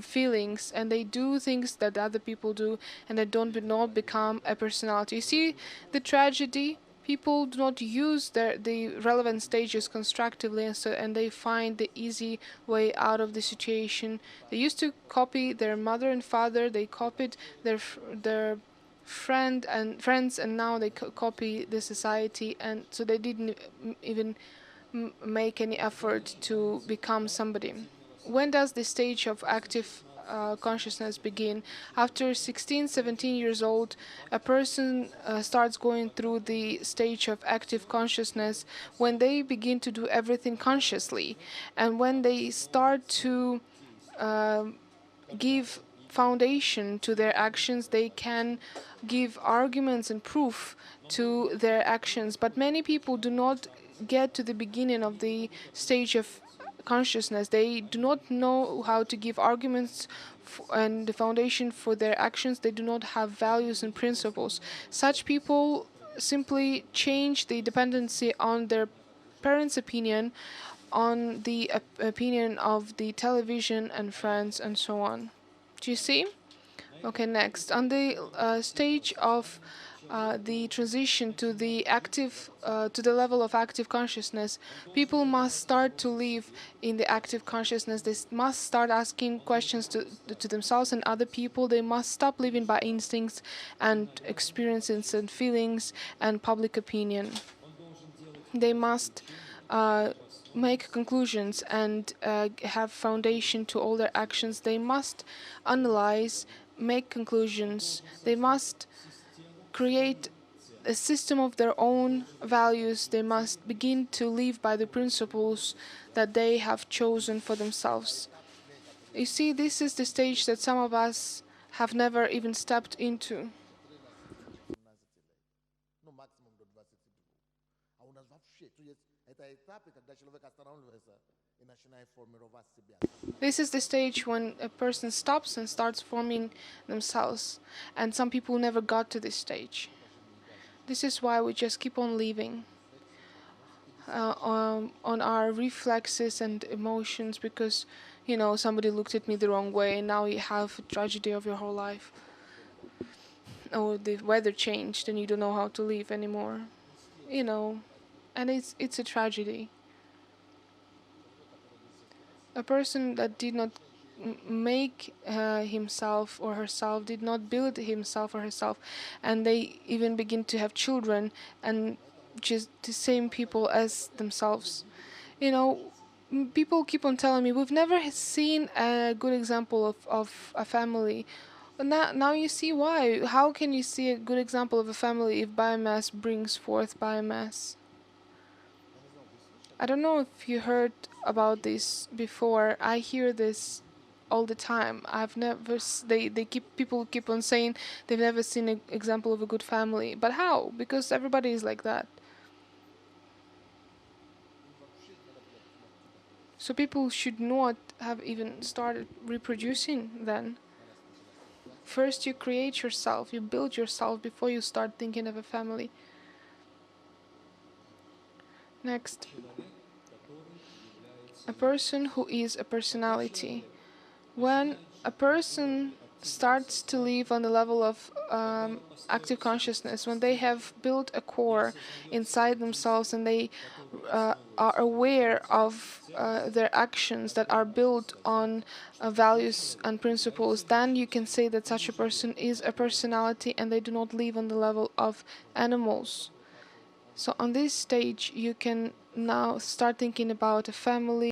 feelings, and they do things that other people do, and they don't not become a personality. You see the tragedy? People do not use the relevant stages constructively, and they find the easy way out of the situation. They used to copy their mother and father. They copied their friends, and now they copy the society, and so they didn't even make any effort to become somebody. When does the stage of active consciousness begin. After 16, 17 years old, a person starts going through the stage of active consciousness when they begin to do everything consciously, and when they start to give foundation to their actions, they can give arguments and proof to their actions. But many people do not get to the beginning of the stage of consciousness. They do not know how to give arguments and the foundation for their actions. They do not have values and principles. Such people simply change the dependency on their parents' opinion, on the opinion of the television and friends, and so on. Do you see? Okay, next. On the stage of the transition to the to the level of active consciousness, people must start to live in the active consciousness. They must start asking questions to themselves and other people. They must stop living by instincts and experiences and feelings and public opinion. They must make conclusions and have foundation to all their actions. They must analyze, make conclusions. They must create a system of their own values. They must begin to live by the principles that they have chosen for themselves. You see, this is the stage that some of us have never even stepped into. No maximum de adversity. A unas va shit. Tu jest eta etapy, когда человек останавливается и начинает формировать себя. This is the stage when a person stops and starts forming themselves, and some people never got to this stage. This is why we just keep on living on our reflexes and emotions, because, you know, somebody looked at me the wrong way and now you have a tragedy of your whole life. Or the weather changed and you don't know how to live anymore. You know, and it's a tragedy. A person that did not make himself or herself, did not build himself or herself, and they even begin to have children and just the same people as themselves. You know, people keep on telling me, we've never seen a good example of a family. Now you see why. How can you see a good example of a family if biomass brings forth biomass? I don't know if you heard about this before. I hear this all the time. I've never they keep people keep on saying they've never seen an example of a good family. But how? Because everybody is like that. So people should not have even started reproducing then. First you create yourself, you build yourself before you start thinking of a family. Next. A person who is a personality. When a person starts to live on the level of active consciousness, when they have built a core inside themselves and they are aware of their actions that are built on values and principles, then you can say that such a person is a personality and they do not live on the level of animals. So on this stage, you can now start thinking about a family.